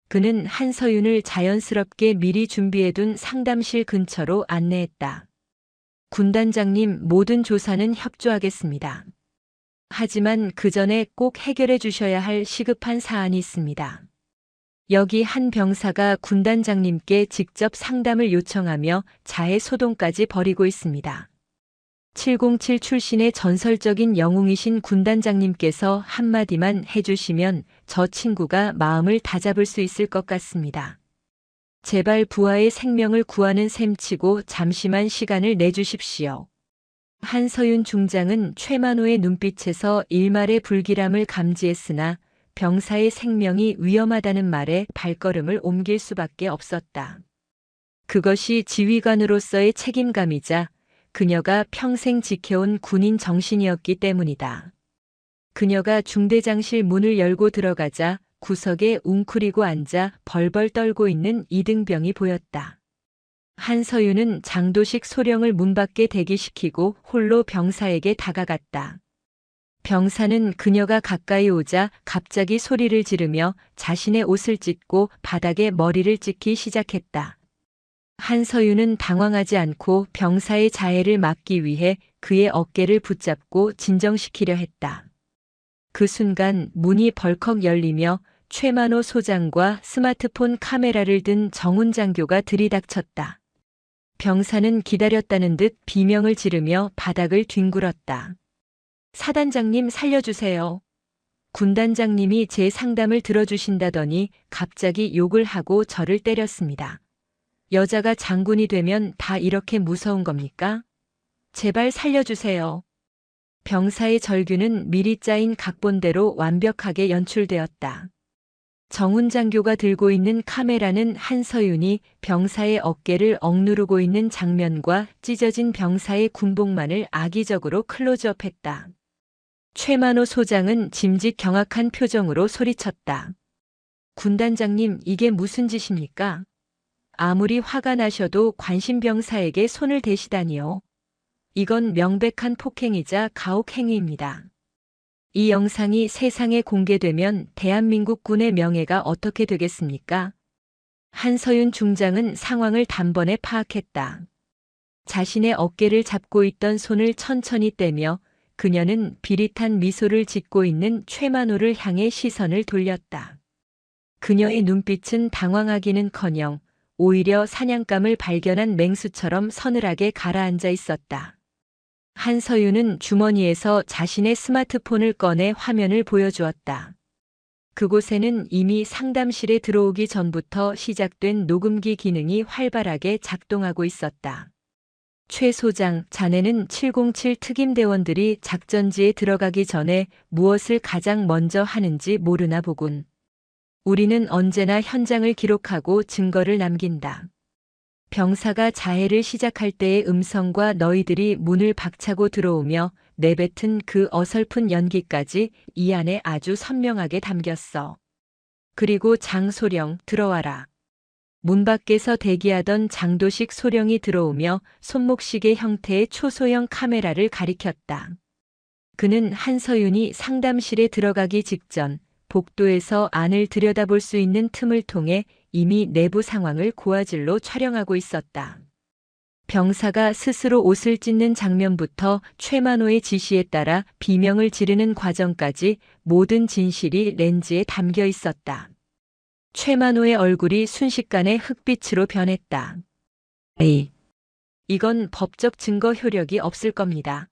그는 한서윤을 자연스럽게 미리 준비해둔 상담실 근처로 안내했다. 군단장님, 모든 조사는 협조하겠습니다. 하지만 그 전에 꼭 해결해 주셔야 할 시급한 사안이 있습니다. 여기 한 병사가 군단장님께 직접 상담을 요청하며 자해 소동까지 벌이고 있습니다. 707 출신의 전설적인 영웅이신 군단장님께서 한마디만 해주시면 저 친구가 마음을 다잡을 수 있을 것 같습니다. 제발 부하의 생명을 구하는 셈치고 잠시만 시간을 내주십시오. 한서윤 중장은 최만호의 눈빛에서 일말의 불길함을 감지했으나 병사의 생명이 위험하다는 말에 발걸음을 옮길 수밖에 없었다. 그것이 지휘관으로서의 책임감이자 그녀가 평생 지켜온 군인 정신이었기 때문이다. 그녀가 중대장실 문을 열고 들어가자 구석에 웅크리고 앉아 벌벌 떨고 있는 이등병이 보였다. 한서윤은 장도식 소령을 문 밖에 대기시키고 홀로 병사에게 다가갔다. 병사는 그녀가 가까이 오자 갑자기 소리를 지르며 자신의 옷을 찢고 바닥에 머리를 찍기 시작했다. 한서윤은 당황하지 않고 병사의 자해를 막기 위해 그의 어깨를 붙잡고 진정시키려 했다. 그 순간 문이 벌컥 열리며 최만호 소장과 스마트폰 카메라를 든 정훈 장교가 들이닥쳤다. 병사는 기다렸다는 듯 비명을 지르며 바닥을 뒹굴었다. 사단장님 살려주세요. 군단장님이 제 상담을 들어주신다더니 갑자기 욕을 하고 저를 때렸습니다. 여자가 장군이 되면 다 이렇게 무서운 겁니까? 제발 살려주세요. 병사의 절규는 미리 짜인 각본대로 완벽하게 연출되었다. 정훈 장교가 들고 있는 카메라는 한서윤이 병사의 어깨를 억누르고 있는 장면과 찢어진 병사의 군복만을 악의적으로 클로즈업했다. 최만호 소장은 짐짓 경악한 표정으로 소리쳤다. 군단장님, 이게 무슨 짓입니까? 아무리 화가 나셔도 관심병사에게 손을 대시다니요. 이건 명백한 폭행이자 가혹행위입니다. 이 영상이 세상에 공개되면 대한민국 군의 명예가 어떻게 되겠습니까? 한서윤 중장은 상황을 단번에 파악했다. 자신의 어깨를 잡고 있던 손을 천천히 떼며 그녀는 비릿한 미소를 짓고 있는 최만호를 향해 시선을 돌렸다. 그녀의 눈빛은 당황하기는커녕 오히려 사냥감을 발견한 맹수처럼 서늘하게 가라앉아 있었다. 한서윤은 주머니에서 자신의 스마트폰을 꺼내 화면을 보여주었다. 그곳에는 이미 상담실에 들어오기 전부터 시작된 녹음기 기능이 활발하게 작동하고 있었다. 최 소장, 자네는 707 특임대원들이 작전지에 들어가기 전에 무엇을 가장 먼저 하는지 모르나 보군. 우리는 언제나 현장을 기록하고 증거를 남긴다. 병사가 자해를 시작할 때의 음성과 너희들이 문을 박차고 들어오며 내뱉은 그 어설픈 연기까지 이 안에 아주 선명하게 담겼어. 그리고 장소령, 들어와라. 문 밖에서 대기하던 장도식 소령이 들어오며 손목시계 형태의 초소형 카메라를 가리켰다. 그는 한서윤이 상담실에 들어가기 직전 복도에서 안을 들여다볼 수 있는 틈을 통해 이미 내부 상황을 고화질로 촬영하고 있었다. 병사가 스스로 옷을 찢는 장면부터 최만호의 지시에 따라 비명을 지르는 과정까지 모든 진실이 렌즈에 담겨 있었다. 최만호의 얼굴이 순식간에 흑빛으로 변했다. 에이, 이건 법적 증거 효력이 없을 겁니다.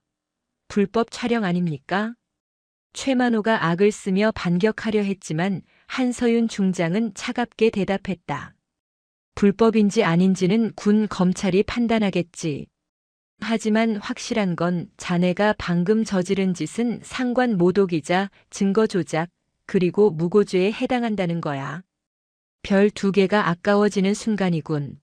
불법 촬영 아닙니까? 최만호가 악을 쓰며 반격하려 했지만 한서윤 중장은 차갑게 대답했다. 불법인지 아닌지는 군 검찰이 판단하겠지. 하지만 확실한 건 자네가 방금 저지른 짓은 상관 모독이자 증거 조작, 그리고 무고죄에 해당한다는 거야. 별 2개가 아까워지는 순간이군.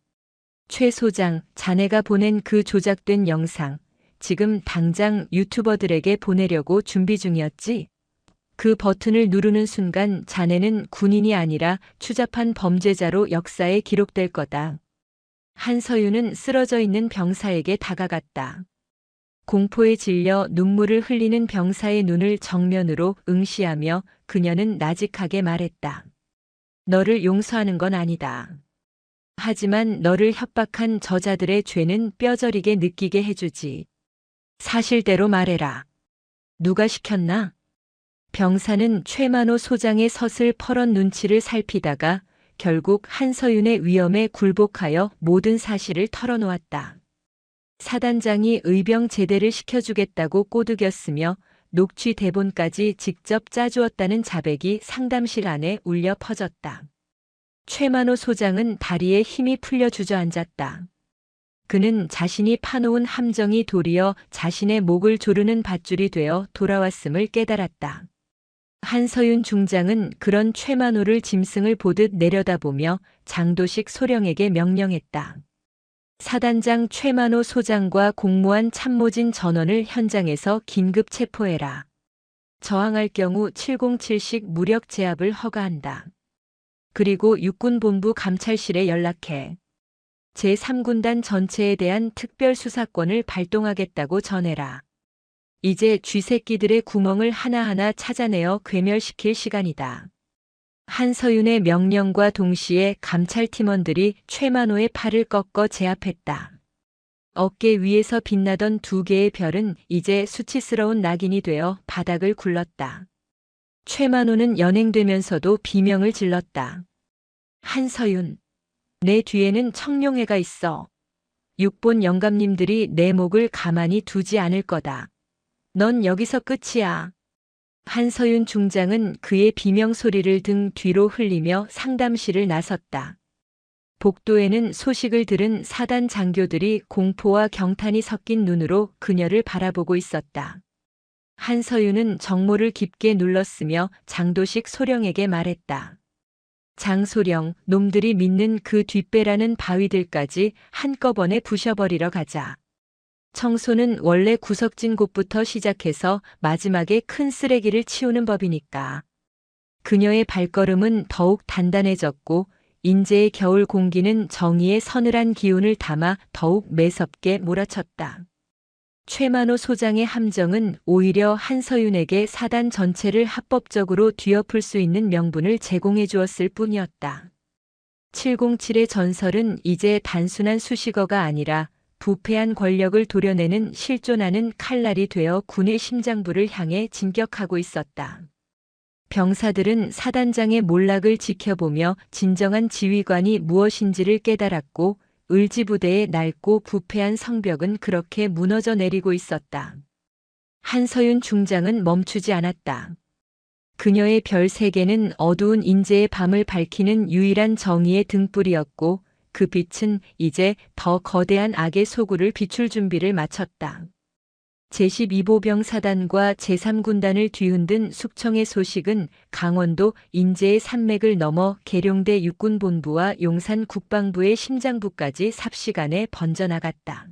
최 소장, 자네가 보낸 그 조작된 영상, 지금 당장 유튜버들에게 보내려고 준비 중이었지? 그 버튼을 누르는 순간 자네는 군인이 아니라 추잡한 범죄자로 역사에 기록될 거다. 한서윤은 쓰러져 있는 병사에게 다가갔다. 공포에 질려 눈물을 흘리는 병사의 눈을 정면으로 응시하며 그녀는 나직하게 말했다. 너를 용서하는 건 아니다. 하지만 너를 협박한 저자들의 죄는 뼈저리게 느끼게 해주지. 사실대로 말해라. 누가 시켰나? 병사는 최만호 소장의 서슬 퍼런 눈치를 살피다가 결국 한서윤의 위험에 굴복하여 모든 사실을 털어놓았다. 사단장이 의병 제대를 시켜주겠다고 꼬드겼으며 녹취 대본까지 직접 짜주었다는 자백이 상담실 안에 울려 퍼졌다. 최만호 소장은 다리에 힘이 풀려 주저앉았다. 그는 자신이 파놓은 함정이 도리어 자신의 목을 조르는 밧줄이 되어 돌아왔음을 깨달았다. 한서윤 중장은 그런 최만호를 짐승을 보듯 내려다보며 장도식 소령에게 명령했다. 사단장 최만호 소장과 공무원 참모진 전원을 현장에서 긴급 체포해라. 저항할 경우 707식 무력 제압을 허가한다. 그리고 육군본부 감찰실에 연락해 제3군단 전체에 대한 특별수사권을 발동하겠다고 전해라. 이제 쥐새끼들의 구멍을 하나하나 찾아내어 괴멸시킬 시간이다. 한서윤의 명령과 동시에 감찰팀원들이 최만호의 팔을 꺾어 제압했다. 어깨 위에서 빛나던 2개의 별은 이제 수치스러운 낙인이 되어 바닥을 굴렀다. 최만호는 연행되면서도 비명을 질렀다. 한서윤, 내 뒤에는 청룡회가 있어. 육본 영감님들이 내 목을 가만히 두지 않을 거다. 넌 여기서 끝이야. 한서윤 중장은 그의 비명소리를 등 뒤로 흘리며 상담실을 나섰다. 복도에는 소식을 들은 사단 장교들이 공포와 경탄이 섞인 눈으로 그녀를 바라보고 있었다. 한서윤은 정모를 깊게 눌렀으며 장도식 소령에게 말했다. 장소령, 놈들이 믿는 그 뒷배라는 바위들까지 한꺼번에 부셔버리러 가자. 청소는 원래 구석진 곳부터 시작해서 마지막에 큰 쓰레기를 치우는 법이니까. 그녀의 발걸음은 더욱 단단해졌고 인제의 겨울 공기는 정의의 서늘한 기운을 담아 더욱 매섭게 몰아쳤다. 최만호 소장의 함정은 오히려 한서윤에게 사단 전체를 합법적으로 뒤엎을 수 있는 명분을 제공해 주었을 뿐이었다. 707의 전설은 이제 단순한 수식어가 아니라 부패한 권력을 도려내는 실존하는 칼날이 되어 군의 심장부를 향해 진격하고 있었다. 병사들은 사단장의 몰락을 지켜보며 진정한 지휘관이 무엇인지를 깨달았고 을지부대의 낡고 부패한 성벽은 그렇게 무너져 내리고 있었다. 한서윤 중장은 멈추지 않았다. 그녀의 별 3개는 어두운 인재의 밤을 밝히는 유일한 정의의 등불이었고 그 빛은 이제 더 거대한 악의 소굴을 비출 준비를 마쳤다. 제12보병 사단과 제3군단을 뒤흔든 숙청의 소식은 강원도 인제의 산맥을 넘어 계룡대 육군본부와 용산 국방부의 심장부까지 삽시간에 번져나갔다.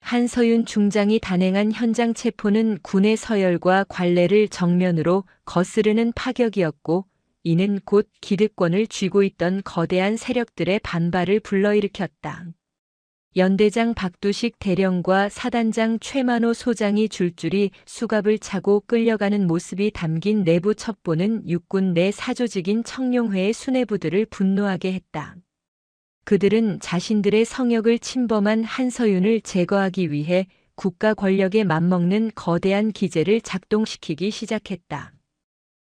한서윤 중장이 단행한 현장 체포는 군의 서열과 관례를 정면으로 거스르는 파격이었고, 이는 곧 기득권을 쥐고 있던 거대한 세력들의 반발을 불러일으켰다. 연대장 박두식 대령과 사단장 최만호 소장이 줄줄이 수갑을 차고 끌려가는 모습이 담긴 내부 첩보는 육군 내 사조직인 청룡회의 수뇌부들을 분노하게 했다. 그들은 자신들의 성역을 침범한 한서윤을 제거하기 위해 국가 권력에 맞먹는 거대한 기제를 작동시키기 시작했다.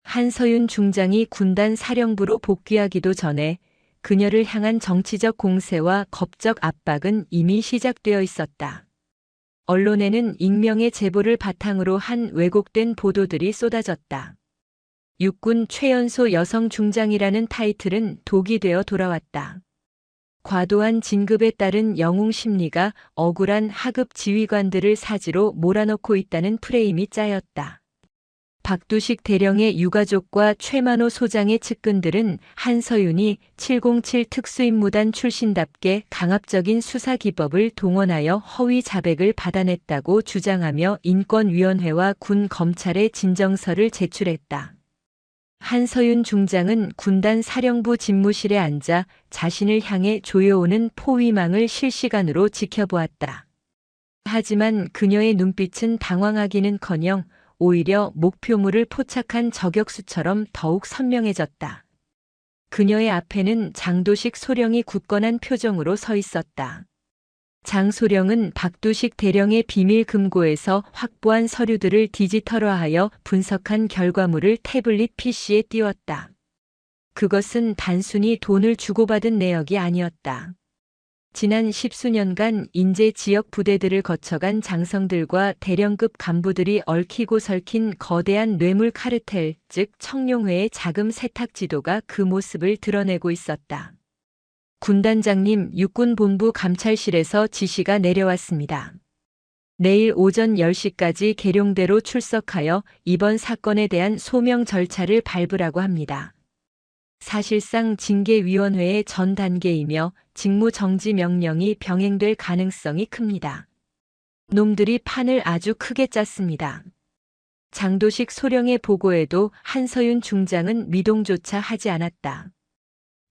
한서윤 중장이 군단 사령부로 복귀하기도 전에 그녀를 향한 정치적 공세와 법적 압박은 이미 시작되어 있었다. 언론에는 익명의 제보를 바탕으로 한 왜곡된 보도들이 쏟아졌다. 육군 최연소 여성 중장이라는 타이틀은 독이 되어 돌아왔다. 과도한 진급에 따른 영웅 심리가 억울한 하급 지휘관들을 사지로 몰아넣고 있다는 프레임이 짜였다. 박두식 대령의 유가족과 최만호 소장의 측근들은 한서윤이 707 특수임무단 출신답게 강압적인 수사 기법을 동원하여 허위 자백을 받아냈다고 주장하며 인권위원회와 군 검찰에 진정서를 제출했다. 한서윤 중장은 군단 사령부 집무실에 앉아 자신을 향해 조여오는 포위망을 실시간으로 지켜보았다. 하지만 그녀의 눈빛은 당황하기는커녕 오히려 목표물을 포착한 저격수처럼 더욱 선명해졌다. 그녀의 앞에는 장도식 소령이 굳건한 표정으로 서 있었다. 장 소령은 박두식 대령의 비밀 금고에서 확보한 서류들을 디지털화하여 분석한 결과물을 태블릿 PC에 띄웠다. 그것은 단순히 돈을 주고받은 내역이 아니었다. 지난 10수년간 인제 지역 부대들을 거쳐간 장성들과 대령급 간부들이 얽히고 설킨 거대한 뇌물 카르텔, 즉 청룡회의 자금 세탁 지도가 그 모습을 드러내고 있었다. 군단장님, 육군본부 감찰실에서 지시가 내려왔습니다. 내일 오전 10시까지 계룡대로 출석하여 이번 사건에 대한 소명 절차를 밟으라고 합니다. 사실상 징계위원회의 전 단계이며 직무 정지 명령이 병행될 가능성이 큽니다. 놈들이 판을 아주 크게 짰습니다. 장도식 소령의 보고에도 한서윤 중장은 미동조차 하지 않았다.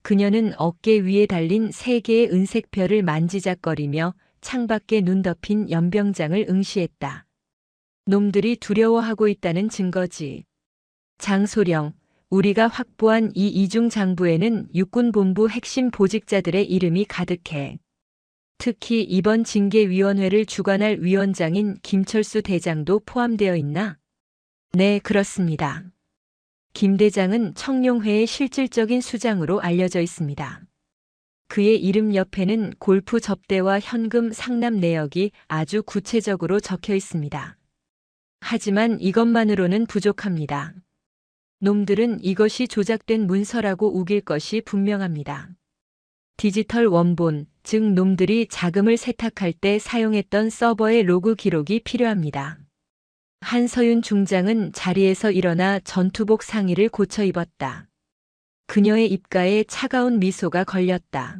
그녀는 어깨 위에 달린 3개의 은색별을 만지작거리며 창밖에 눈 덮인 연병장을 응시했다. 놈들이 두려워하고 있다는 증거지. 장소령, 우리가 확보한 이 이중 장부에는 육군본부 핵심 보직자들의 이름이 가득해. 특히 이번 징계위원회를 주관할 위원장인 김철수 대장도 포함되어 있나? 네, 그렇습니다. 김 대장은 청룡회의 실질적인 수장으로 알려져 있습니다. 그의 이름 옆에는 골프 접대와 현금 상납 내역이 아주 구체적으로 적혀 있습니다. 하지만 이것만으로는 부족합니다. 놈들은 이것이 조작된 문서라고 우길 것이 분명합니다. 디지털 원본, 즉 놈들이 자금을 세탁할 때 사용했던 서버의 로그 기록이 필요합니다. 한서윤 중장은 자리에서 일어나 전투복 상의를 고쳐 입었다. 그녀의 입가에 차가운 미소가 걸렸다.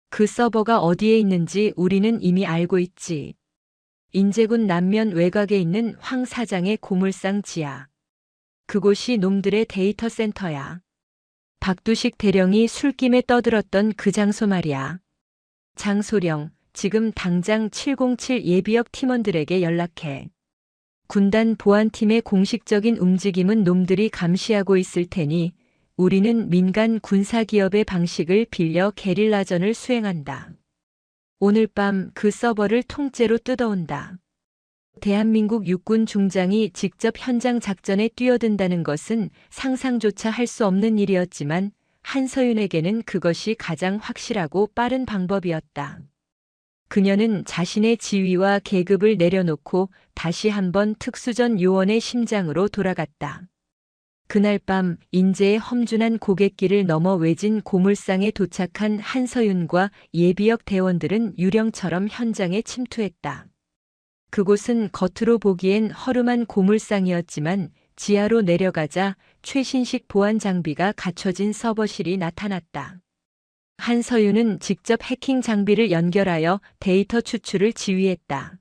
그 서버가 어디에 있는지 우리는 이미 알고 있지. 인제군 남면 외곽에 있는 황 사장의 고물상 지하. 그곳이 놈들의 데이터 센터야. 박두식 대령이 술김에 떠들었던 그 장소 말이야. 장소령, 지금 당장 707 예비역 팀원들에게 연락해. 군단 보안팀의 공식적인 움직임은 놈들이 감시하고 있을 테니 우리는 민간 군사기업의 방식을 빌려 게릴라전을 수행한다. 오늘 밤 그 서버를 통째로 뜯어온다. 대한민국 육군 중장이 직접 현장 작전에 뛰어든다는 것은 상상조차 할 수 없는 일이었지만 한서윤에게는 그것이 가장 확실하고 빠른 방법이었다. 그녀는 자신의 지위와 계급을 내려놓고 다시 한번 특수전 요원의 심장으로 돌아갔다. 그날 밤 인제의 험준한 고갯길을 넘어 외진 고물상에 도착한 한서윤과 예비역 대원들은 유령처럼 현장에 침투했다. 그곳은 겉으로 보기엔 허름한 고물상이었지만 지하로 내려가자 최신식 보안 장비가 갖춰진 서버실이 나타났다. 한서윤은 직접 해킹 장비를 연결하여 데이터 추출을 지휘했다.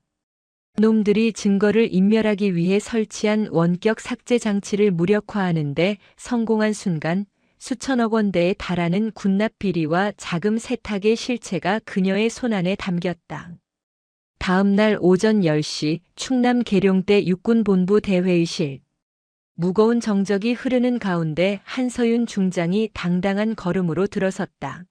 놈들이 증거를 인멸하기 위해 설치한 원격 삭제 장치를 무력화하는데 성공한 순간 수천억 원대에 달하는 군납 비리와 자금 세탁의 실체가 그녀의 손안에 담겼다. 다음 날 오전 10시 충남 계룡대 육군본부 대회의실. 무거운 정적이 흐르는 가운데 한서윤 중장이 당당한 걸음으로 들어섰다.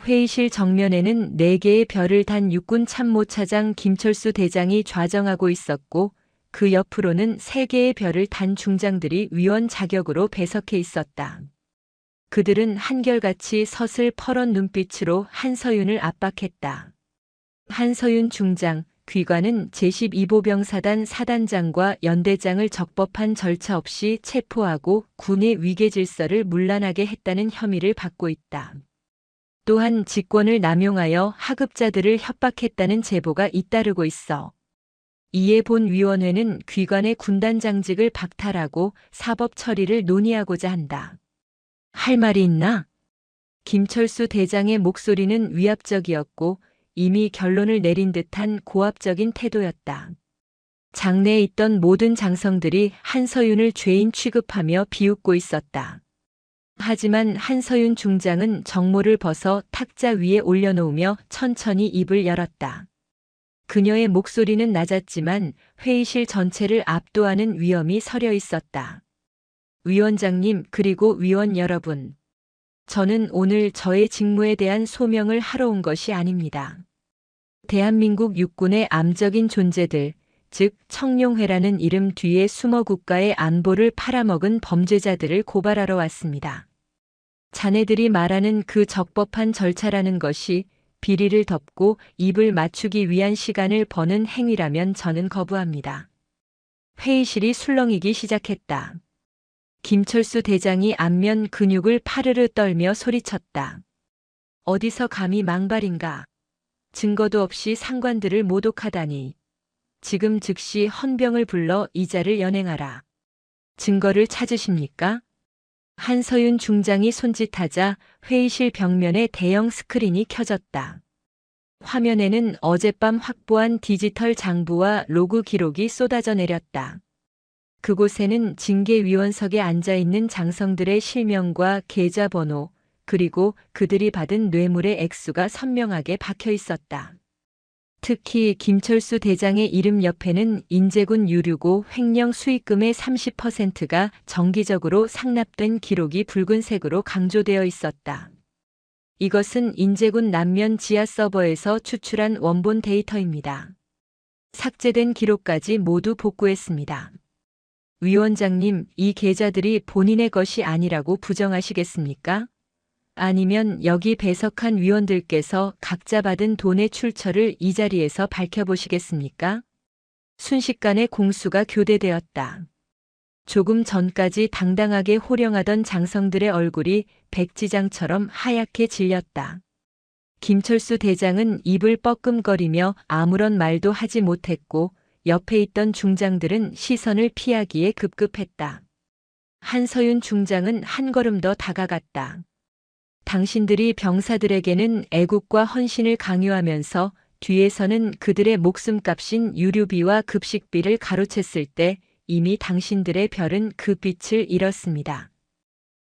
회의실 정면에는 4개의 별을 단 육군 참모차장 김철수 대장이 좌정하고 있었고 그 옆으로는 3개의 별을 단 중장들이 위원 자격으로 배석해 있었다. 그들은 한결같이 서슬 퍼런 눈빛으로 한서윤을 압박했다. 한서윤 중장, 귀관은 제12보병사단 사단장과 연대장을 적법한 절차 없이 체포하고 군의 위계 질서를 문란하게 했다는 혐의를 받고 있다. 또한 직권을 남용하여 하급자들을 협박했다는 제보가 잇따르고 있어. 이에 본 위원회는 귀관의 군단장직을 박탈하고 사법 처리를 논의하고자 한다. 할 말이 있나? 김철수 대장의 목소리는 위압적이었고 이미 결론을 내린 듯한 고압적인 태도였다. 장내에 있던 모든 장성들이 한서윤을 죄인 취급하며 비웃고 있었다. 하지만 한서윤 중장은 정모를 벗어 탁자 위에 올려놓으며 천천히 입을 열었다. 그녀의 목소리는 낮았지만 회의실 전체를 압도하는 위엄이 서려 있었다. 위원장님 그리고 위원 여러분. 저는 오늘 저의 직무에 대한 소명을 하러 온 것이 아닙니다. 대한민국 육군의 암적인 존재들, 즉 청룡회라는 이름 뒤에 숨어 국가의 안보를 팔아먹은 범죄자들을 고발하러 왔습니다. 자네들이 말하는 그 적법한 절차라는 것이 비리를 덮고 입을 맞추기 위한 시간을 버는 행위라면 저는 거부합니다. 회의실이 술렁이기 시작했다. 김철수 대장이 안면 근육을 파르르 떨며 소리쳤다. 어디서 감히 망발인가? 증거도 없이 상관들을 모독하다니. 지금 즉시 헌병을 불러 이자를 연행하라. 증거를 찾으십니까? 한서윤 중장이 손짓하자 회의실 벽면에 대형 스크린이 켜졌다. 화면에는 어젯밤 확보한 디지털 장부와 로그 기록이 쏟아져 내렸다. 그곳에는 징계위원석에 앉아있는 장성들의 실명과 계좌번호, 그리고 그들이 받은 뇌물의 액수가 선명하게 박혀 있었다. 특히 김철수 대장의 이름 옆에는 인제군 유류고 횡령 수익금의 30%가 정기적으로 상납된 기록이 붉은색으로 강조되어 있었다. 이것은 인제군 남면 지하 서버에서 추출한 원본 데이터입니다. 삭제된 기록까지 모두 복구했습니다. 위원장님, 이 계좌들이 본인의 것이 아니라고 부정하시겠습니까? 아니면 여기 배석한 위원들께서 각자 받은 돈의 출처를 이 자리에서 밝혀보시겠습니까? 순식간에 공수가 교대되었다. 조금 전까지 당당하게 호령하던 장성들의 얼굴이 백지장처럼 하얗게 질렸다. 김철수 대장은 입을 뻐끔거리며 아무런 말도 하지 못했고 옆에 있던 중장들은 시선을 피하기에 급급했다. 한서윤 중장은 한 걸음 더 다가갔다. 당신들이 병사들에게는 애국과 헌신을 강요하면서 뒤에서는 그들의 목숨값인 유류비와 급식비를 가로챘을 때 이미 당신들의 별은 그 빛을 잃었습니다.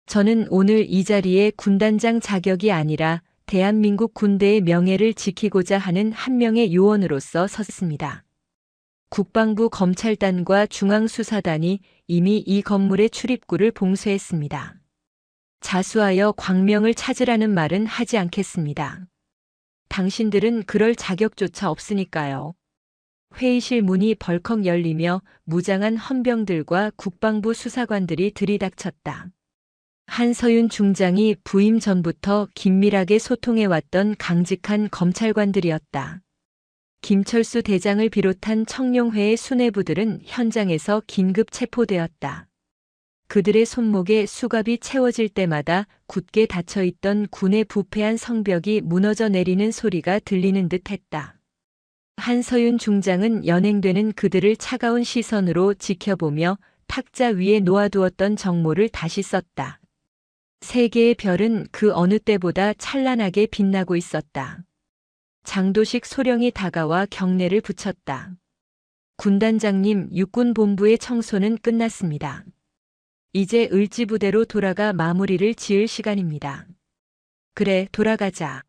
저는 오늘 이 자리에 군단장 자격이 아니라 대한민국 군대의 명예를 지키고자 하는 한 명의 요원으로서 섰습니다. 국방부 검찰단과 중앙수사단이 이미 이 건물의 출입구를 봉쇄했습니다. 자수하여 광명을 찾으라는 말은 하지 않겠습니다. 당신들은 그럴 자격조차 없으니까요. 회의실 문이 벌컥 열리며 무장한 헌병들과 국방부 수사관들이 들이닥쳤다. 한서윤 중장이 부임 전부터 긴밀하게 소통해왔던 강직한 검찰관들이었다. 김철수 대장을 비롯한 청룡회의 수뇌부들은 현장에서 긴급 체포되었다. 그들의 손목에 수갑이 채워질 때마다 굳게 닫혀있던 군의 부패한 성벽이 무너져 내리는 소리가 들리는 듯 했다. 한서윤 중장은 연행되는 그들을 차가운 시선으로 지켜보며 탁자 위에 놓아두었던 정모를 다시 썼다. 세 개의 별은 그 어느 때보다 찬란하게 빛나고 있었다. 장도식 소령이 다가와 경례를 붙였다. 군단장님, 육군본부의 청소는 끝났습니다. 이제 을지부대로 돌아가 마무리를 지을 시간입니다. 그래, 돌아가자.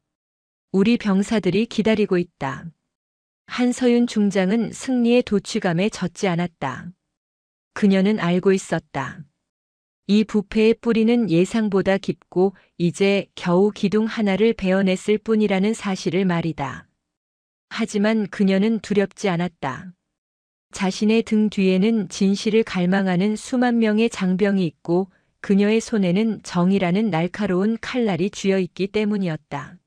우리 병사들이 기다리고 있다. 한서윤 중장은 승리의 도취감에 젖지 않았다. 그녀는 알고 있었다. 이 부패의 뿌리는 예상보다 깊고 이제 겨우 기둥 하나를 베어냈을 뿐이라는 사실을 말이다. 하지만 그녀는 두렵지 않았다. 자신의 등 뒤에는 진실을 갈망하는 수만 명의 장병이 있고 그녀의 손에는 정이라는 날카로운 칼날이 쥐어 있기 때문이었다.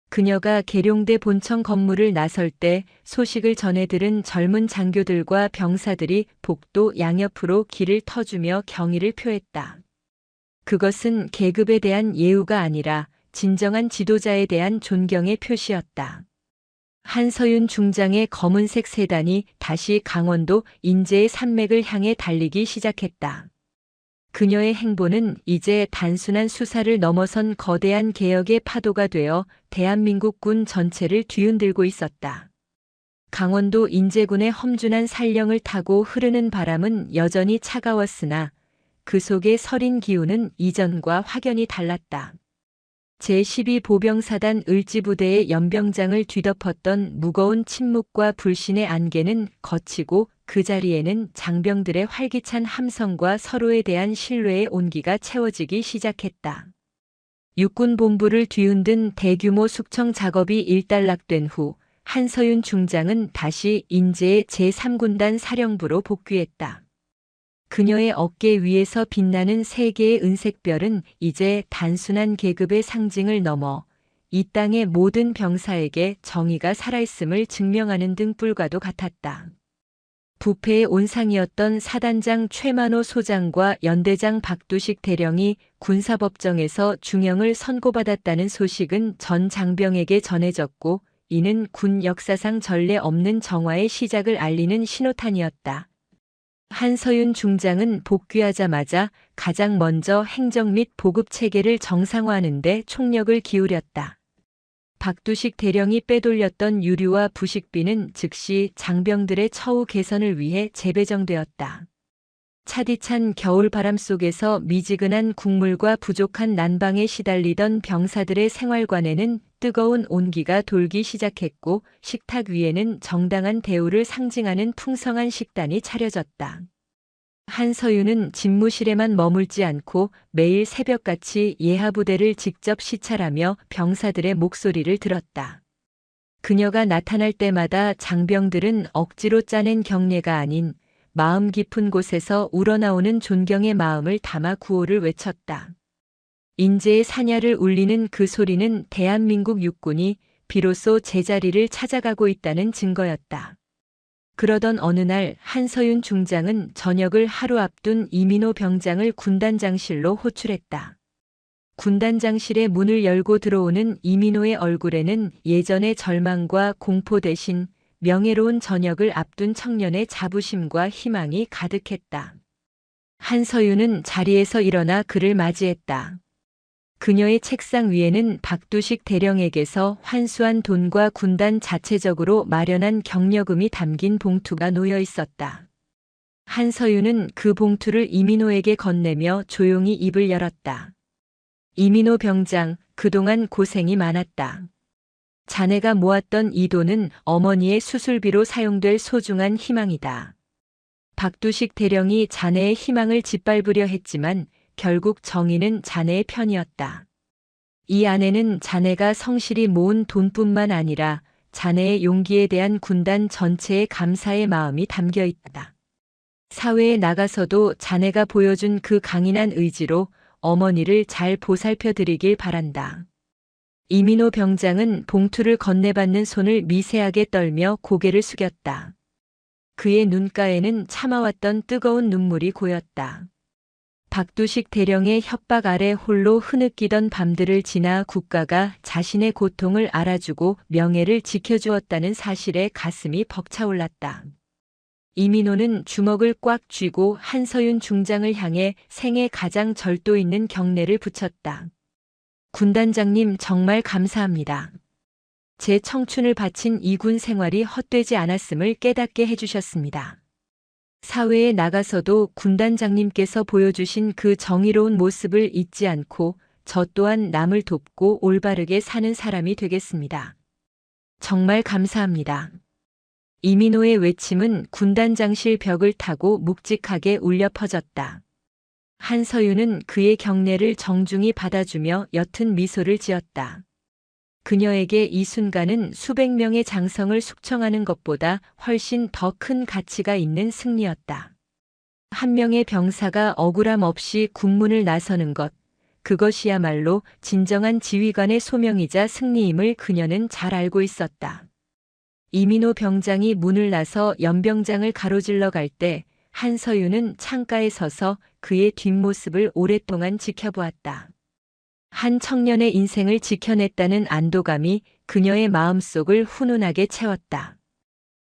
그녀가 계룡대 본청 건물을 나설 때 소식을 전해 들은 젊은 장교들과 병사들이 복도 양옆으로 길을 터주며 경의를 표했다. 그것은 계급에 대한 예우가 아니라 진정한 지도자에 대한 존경의 표시였다. 한서윤 중장의 검은색 세단이 다시 강원도 인제의 산맥을 향해 달리기 시작했다. 그녀의 행보는 이제 단순한 수사를 넘어선 거대한 개혁의 파도가 되어 대한민국 군 전체를 뒤흔들고 있었다. 강원도 인제군의 험준한 산령을 타고 흐르는 바람은 여전히 차가웠으나 그 속의 서린 기운은 이전과 확연히 달랐다. 제12보병사단 을지부대의 연병장을 뒤덮었던 무거운 침묵과 불신의 안개는 걷히고 그 자리에는 장병들의 활기찬 함성과 서로에 대한 신뢰의 온기가 채워지기 시작했다. 육군본부를 뒤흔든 대규모 숙청 작업이 일단락된 후 한서윤 중장은 다시 인제의 제3군단 사령부로 복귀했다. 그녀의 어깨 위에서 빛나는 세 개의 은색별은 이제 단순한 계급의 상징을 넘어 이 땅의 모든 병사에게 정의가 살아있음을 증명하는 등불과도 같았다. 부패의 온상이었던 사단장 최만호 소장과 연대장 박두식 대령이 군사법정에서 중형을 선고받았다는 소식은 전 장병에게 전해졌고 이는 군 역사상 전례 없는 정화의 시작을 알리는 신호탄이었다. 한서윤 중장은 복귀하자마자 가장 먼저 행정 및 보급 체계를 정상화하는 데 총력을 기울였다. 박두식 대령이 빼돌렸던 유류와 부식비는 즉시 장병들의 처우 개선을 위해 재배정되었다. 차디찬 겨울바람 속에서 미지근한 국물과 부족한 난방에 시달리던 병사들의 생활관에는 뜨거운 온기가 돌기 시작했고 식탁 위에는 정당한 대우를 상징하는 풍성한 식단이 차려졌다. 한서윤은 집무실에만 머물지 않고 매일 새벽같이 예하부대를 직접 시찰하며 병사들의 목소리를 들었다. 그녀가 나타날 때마다 장병들은 억지로 짜낸 경례가 아닌 마음 깊은 곳에서 우러나오는 존경의 마음을 담아 구호를 외쳤다. 인제의 사냐를 울리는 그 소리는 대한민국 육군이 비로소 제자리를 찾아가고 있다는 증거였다. 그러던 어느 날 한서윤 중장은 저녁을 하루 앞둔 이민호 병장을 군단장실로 호출했다. 군단장실의 문을 열고 들어오는 이민호의 얼굴에는 예전의 절망과 공포 대신 명예로운 저녁을 앞둔 청년의 자부심과 희망이 가득했다. 한서윤은 자리에서 일어나 그를 맞이했다. 그녀의 책상 위에는 박두식 대령에게서 환수한 돈과 군단 자체적으로 마련한 경력금이 담긴 봉투가 놓여 있었다. 한서윤은 그 봉투를 이민호에게 건네며 조용히 입을 열었다. 이민호 병장, 그동안 고생이 많았다. 자네가 모았던 이 돈은 어머니의 수술비로 사용될 소중한 희망이다. 박두식 대령이 자네의 희망을 짓밟으려 했지만 결국 정의는 자네의 편이었다. 이 안에는 자네가 성실히 모은 돈뿐만 아니라 자네의 용기에 대한 군단 전체의 감사의 마음이 담겨 있다. 사회에 나가서도 자네가 보여준 그 강인한 의지로 어머니를 잘 보살펴 드리길 바란다. 이민호 병장은 봉투를 건네받는 손을 미세하게 떨며 고개를 숙였다. 그의 눈가에는 참아왔던 뜨거운 눈물이 고였다. 박두식 대령의 협박 아래 홀로 흐느끼던 밤들을 지나 국가가 자신의 고통을 알아주고 명예를 지켜주었다는 사실에 가슴이 벅차올랐다. 이민호는 주먹을 꽉 쥐고 한서윤 중장을 향해 생애 가장 절도 있는 경례를 붙였다. 군단장님 정말 감사합니다. 제 청춘을 바친 이 군 생활이 헛되지 않았음을 깨닫게 해주셨습니다. 사회에 나가서도 군단장님께서 보여주신 그 정의로운 모습을 잊지 않고 저 또한 남을 돕고 올바르게 사는 사람이 되겠습니다. 정말 감사합니다. 이민호의 외침은 군단장실 벽을 타고 묵직하게 울려 퍼졌다. 한서윤은 그의 경례를 정중히 받아주며 옅은 미소를 지었다. 그녀에게 이 순간은 수백 명의 장성을 숙청하는 것보다 훨씬 더 큰 가치가 있는 승리였다. 한 명의 병사가 억울함 없이 군문을 나서는 것, 그것이야말로 진정한 지휘관의 소명이자 승리임을 그녀는 잘 알고 있었다. 이민호 병장이 문을 나서 연병장을 가로질러 갈 때 한서윤은 창가에 서서 그의 뒷모습을 오랫동안 지켜보았다. 한 청년의 인생을 지켜냈다는 안도감이 그녀의 마음속을 훈훈하게 채웠다.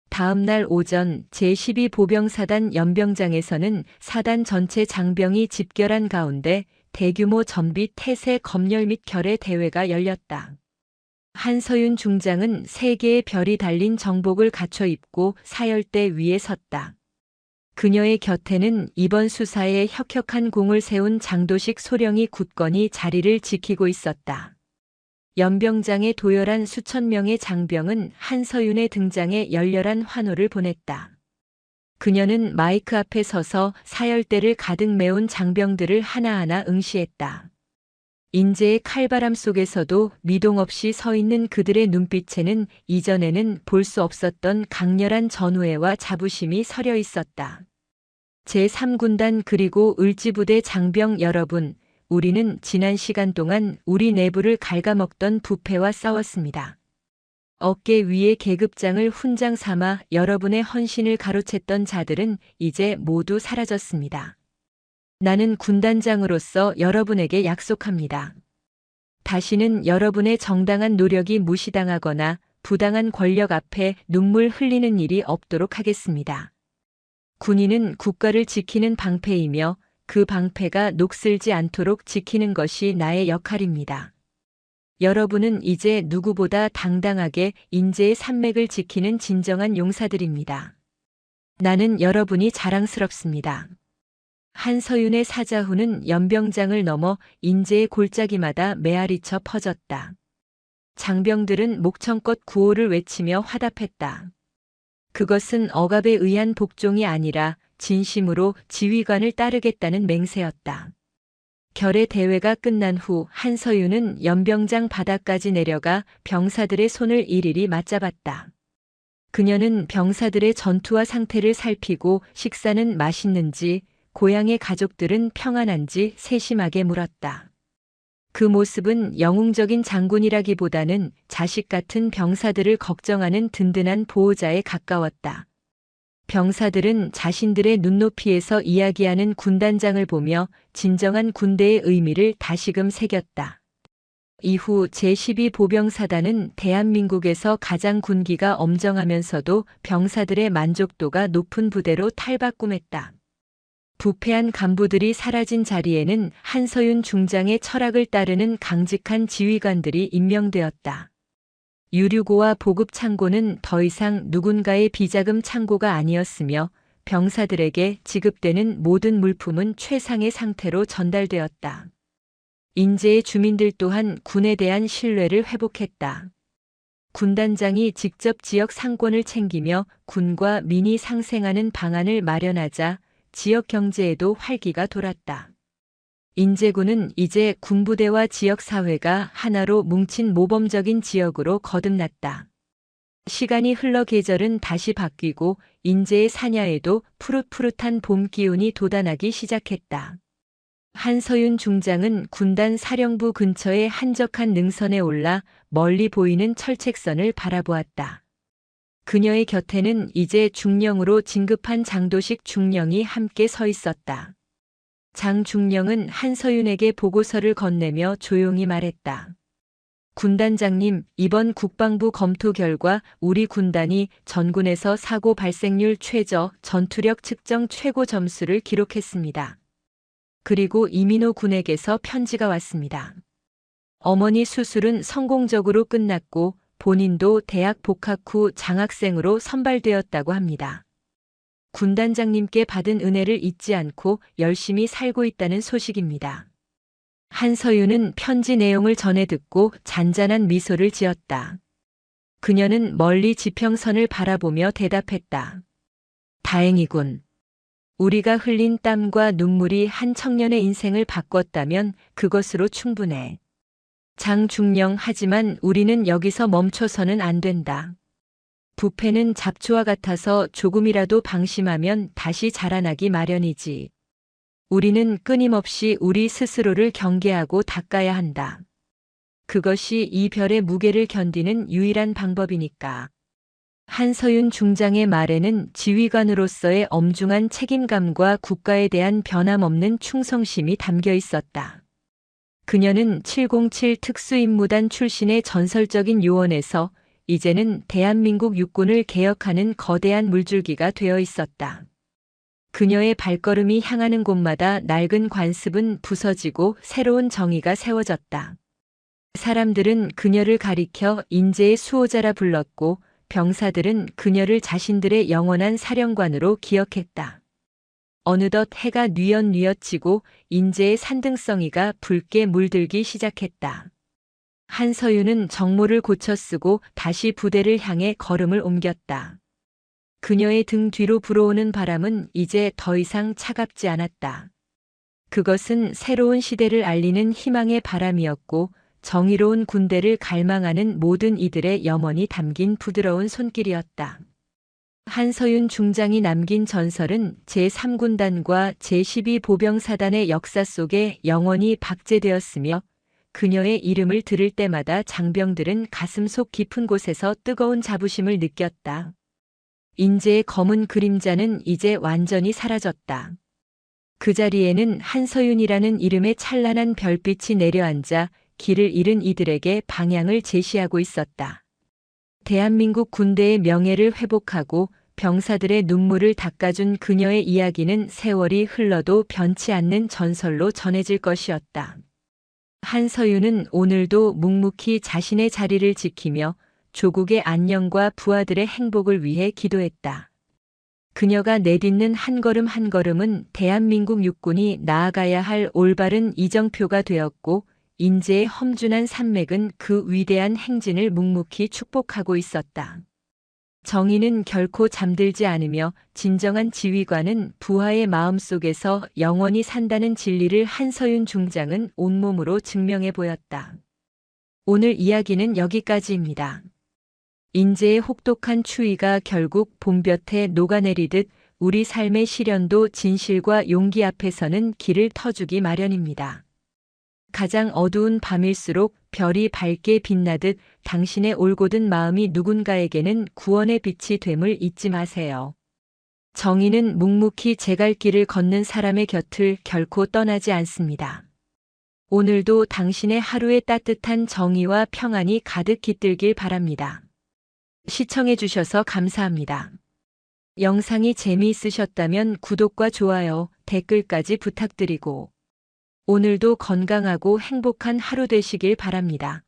다음 날 오전 제12보병사단 연병장에서는 사단 전체 장병이 집결한 가운데 대규모 전비 태세 검열 및 결의 대회가 열렸다. 한서윤 중장은 3개의 별이 달린 정복을 갖춰 입고 사열대 위에 섰다. 그녀의 곁에는 이번 수사에 혁혁한 공을 세운 장도식 소령이 굳건히 자리를 지키고 있었다. 연병장에 도열한 수천 명의 장병은 한서윤의 등장에 열렬한 환호를 보냈다. 그녀는 마이크 앞에 서서 사열대를 가득 메운 장병들을 하나하나 응시했다. 인재의 칼바람 속에서도 미동 없이 서 있는 그들의 눈빛에는 이전에는 볼 수 없었던 강렬한 전우애와 자부심이 서려 있었다. 제3군단 그리고 을지부대 장병 여러분, 우리는 지난 시간 동안 우리 내부를 갉아먹던 부패와 싸웠습니다. 어깨 위에 계급장을 훈장 삼아 여러분의 헌신을 가로챘던 자들은 이제 모두 사라졌습니다. 나는 군단장으로서 여러분에게 약속합니다. 다시는 여러분의 정당한 노력이 무시당하거나 부당한 권력 앞에 눈물 흘리는 일이 없도록 하겠습니다. 군인은 국가를 지키는 방패이며 그 방패가 녹슬지 않도록 지키는 것이 나의 역할입니다. 여러분은 이제 누구보다 당당하게 인재의 산맥을 지키는 진정한 용사들입니다. 나는 여러분이 자랑스럽습니다. 한서윤의 사자후는 연병장을 넘어 인재의 골짜기마다 메아리쳐 퍼졌다. 장병들은 목청껏 구호를 외치며 화답했다. 그것은 억압에 의한 복종이 아니라 진심으로 지휘관을 따르겠다는 맹세였다. 결의 대회가 끝난 후 한서윤은 연병장 바닥까지 내려가 병사들의 손을 일일이 맞잡았다. 그녀는 병사들의 전투와 상태를 살피고 식사는 맛있는지, 고향의 가족들은 평안한지 세심하게 물었다. 그 모습은 영웅적인 장군이라기보다는 자식 같은 병사들을 걱정하는 든든한 보호자에 가까웠다. 병사들은 자신들의 눈높이에서 이야기하는 군단장을 보며 진정한 군대의 의미를 다시금 새겼다. 이후 제12보병사단은 대한민국에서 가장 군기가 엄정하면서도 병사들의 만족도가 높은 부대로 탈바꿈했다. 부패한 간부들이 사라진 자리에는 한서윤 중장의 철학을 따르는 강직한 지휘관들이 임명되었다. 유류고와 보급 창고는 더 이상 누군가의 비자금 창고가 아니었으며 병사들에게 지급되는 모든 물품은 최상의 상태로 전달되었다. 인제의 주민들 또한 군에 대한 신뢰를 회복했다. 군단장이 직접 지역 상권을 챙기며 군과 민이 상생하는 방안을 마련하자 지역 경제에도 활기가 돌았다. 인제군은 이제 군부대와 지역사회가 하나로 뭉친 모범적인 지역으로 거듭났다. 시간이 흘러 계절은 다시 바뀌고 인제의 사냐에도 푸릇푸릇한 봄 기운이 돋아나기 시작했다. 한서윤 중장은 군단 사령부 근처의 한적한 능선에 올라 멀리 보이는 철책선을 바라보았다. 그녀의 곁에는 이제 중령으로 진급한 장도식 중령이 함께 서 있었다. 장중령은 한서윤에게 보고서를 건네며 조용히 말했다. 군단장님, 이번 국방부 검토 결과 우리 군단이 전군에서 사고 발생률 최저, 전투력 측정 최고 점수를 기록했습니다. 그리고 이민호 군에게서 편지가 왔습니다. 어머니 수술은 성공적으로 끝났고 본인도 대학 복학 후 장학생으로 선발되었다고 합니다. 군단장님께 받은 은혜를 잊지 않고 열심히 살고 있다는 소식입니다. 한서윤은 편지 내용을 전해 듣고 잔잔한 미소를 지었다. 그녀는 멀리 지평선을 바라보며 대답했다. 다행이군. 우리가 흘린 땀과 눈물이 한 청년의 인생을 바꿨다면 그것으로 충분해. 장중령, 하지만 우리는 여기서 멈춰서는 안 된다. 부패는 잡초와 같아서 조금이라도 방심하면 다시 자라나기 마련이지. 우리는 끊임없이 우리 스스로를 경계하고 닦아야 한다. 그것이 이 별의 무게를 견디는 유일한 방법이니까. 한서윤 중장의 말에는 지휘관으로서의 엄중한 책임감과 국가에 대한 변함없는 충성심이 담겨 있었다. 그녀는 707 특수임무단 출신의 전설적인 요원에서 이제는 대한민국 육군을 개혁하는 거대한 물줄기가 되어 있었다. 그녀의 발걸음이 향하는 곳마다 낡은 관습은 부서지고 새로운 정의가 세워졌다. 사람들은 그녀를 가리켜 인재의 수호자라 불렀고 병사들은 그녀를 자신들의 영원한 사령관으로 기억했다. 어느덧 해가 뉘엿뉘엿 지고 인재의 산등성이가 붉게 물들기 시작했다. 한서윤은 정모를 고쳐 쓰고 다시 부대를 향해 걸음을 옮겼다. 그녀의 등 뒤로 불어오는 바람은 이제 더 이상 차갑지 않았다. 그것은 새로운 시대를 알리는 희망의 바람이었고 정의로운 군대를 갈망하는 모든 이들의 염원이 담긴 부드러운 손길이었다. 한서윤 중장이 남긴 전설은 제3군단과 제12보병사단의 역사 속에 영원히 박제되었으며 그녀의 이름을 들을 때마다 장병들은 가슴속 깊은 곳에서 뜨거운 자부심을 느꼈다. 인재의 검은 그림자는 이제 완전히 사라졌다. 그 자리에는 한서윤이라는 이름의 찬란한 별빛이 내려앉아 길을 잃은 이들에게 방향을 제시하고 있었다. 대한민국 군대의 명예를 회복하고 병사들의 눈물을 닦아준 그녀의 이야기는 세월이 흘러도 변치 않는 전설로 전해질 것이었다. 한서윤은 오늘도 묵묵히 자신의 자리를 지키며 조국의 안녕과 부하들의 행복을 위해 기도했다. 그녀가 내딛는 한 걸음 한 걸음은 대한민국 육군이 나아가야 할 올바른 이정표가 되었고 인재의 험준한 산맥은 그 위대한 행진을 묵묵히 축복하고 있었다. 정의는 결코 잠들지 않으며 진정한 지휘관은 부하의 마음속에서 영원히 산다는 진리를 한서윤 중장은 온몸으로 증명해 보였다. 오늘 이야기는 여기까지입니다. 인재의 혹독한 추위가 결국 봄볕에 녹아내리듯 우리 삶의 시련도 진실과 용기 앞에서는 길을 터주기 마련입니다. 가장 어두운 밤일수록 별이 밝게 빛나듯 당신의 올곧은 마음이 누군가에게는 구원의 빛이 됨을 잊지 마세요. 정의는 묵묵히 제 갈 길을 걷는 사람의 곁을 결코 떠나지 않습니다. 오늘도 당신의 하루에 따뜻한 정의와 평안이 가득 깃들길 바랍니다. 시청해 주셔서 감사합니다. 영상이 재미있으셨다면 구독과 좋아요, 댓글까지 부탁드리고 오늘도 건강하고 행복한 하루 되시길 바랍니다.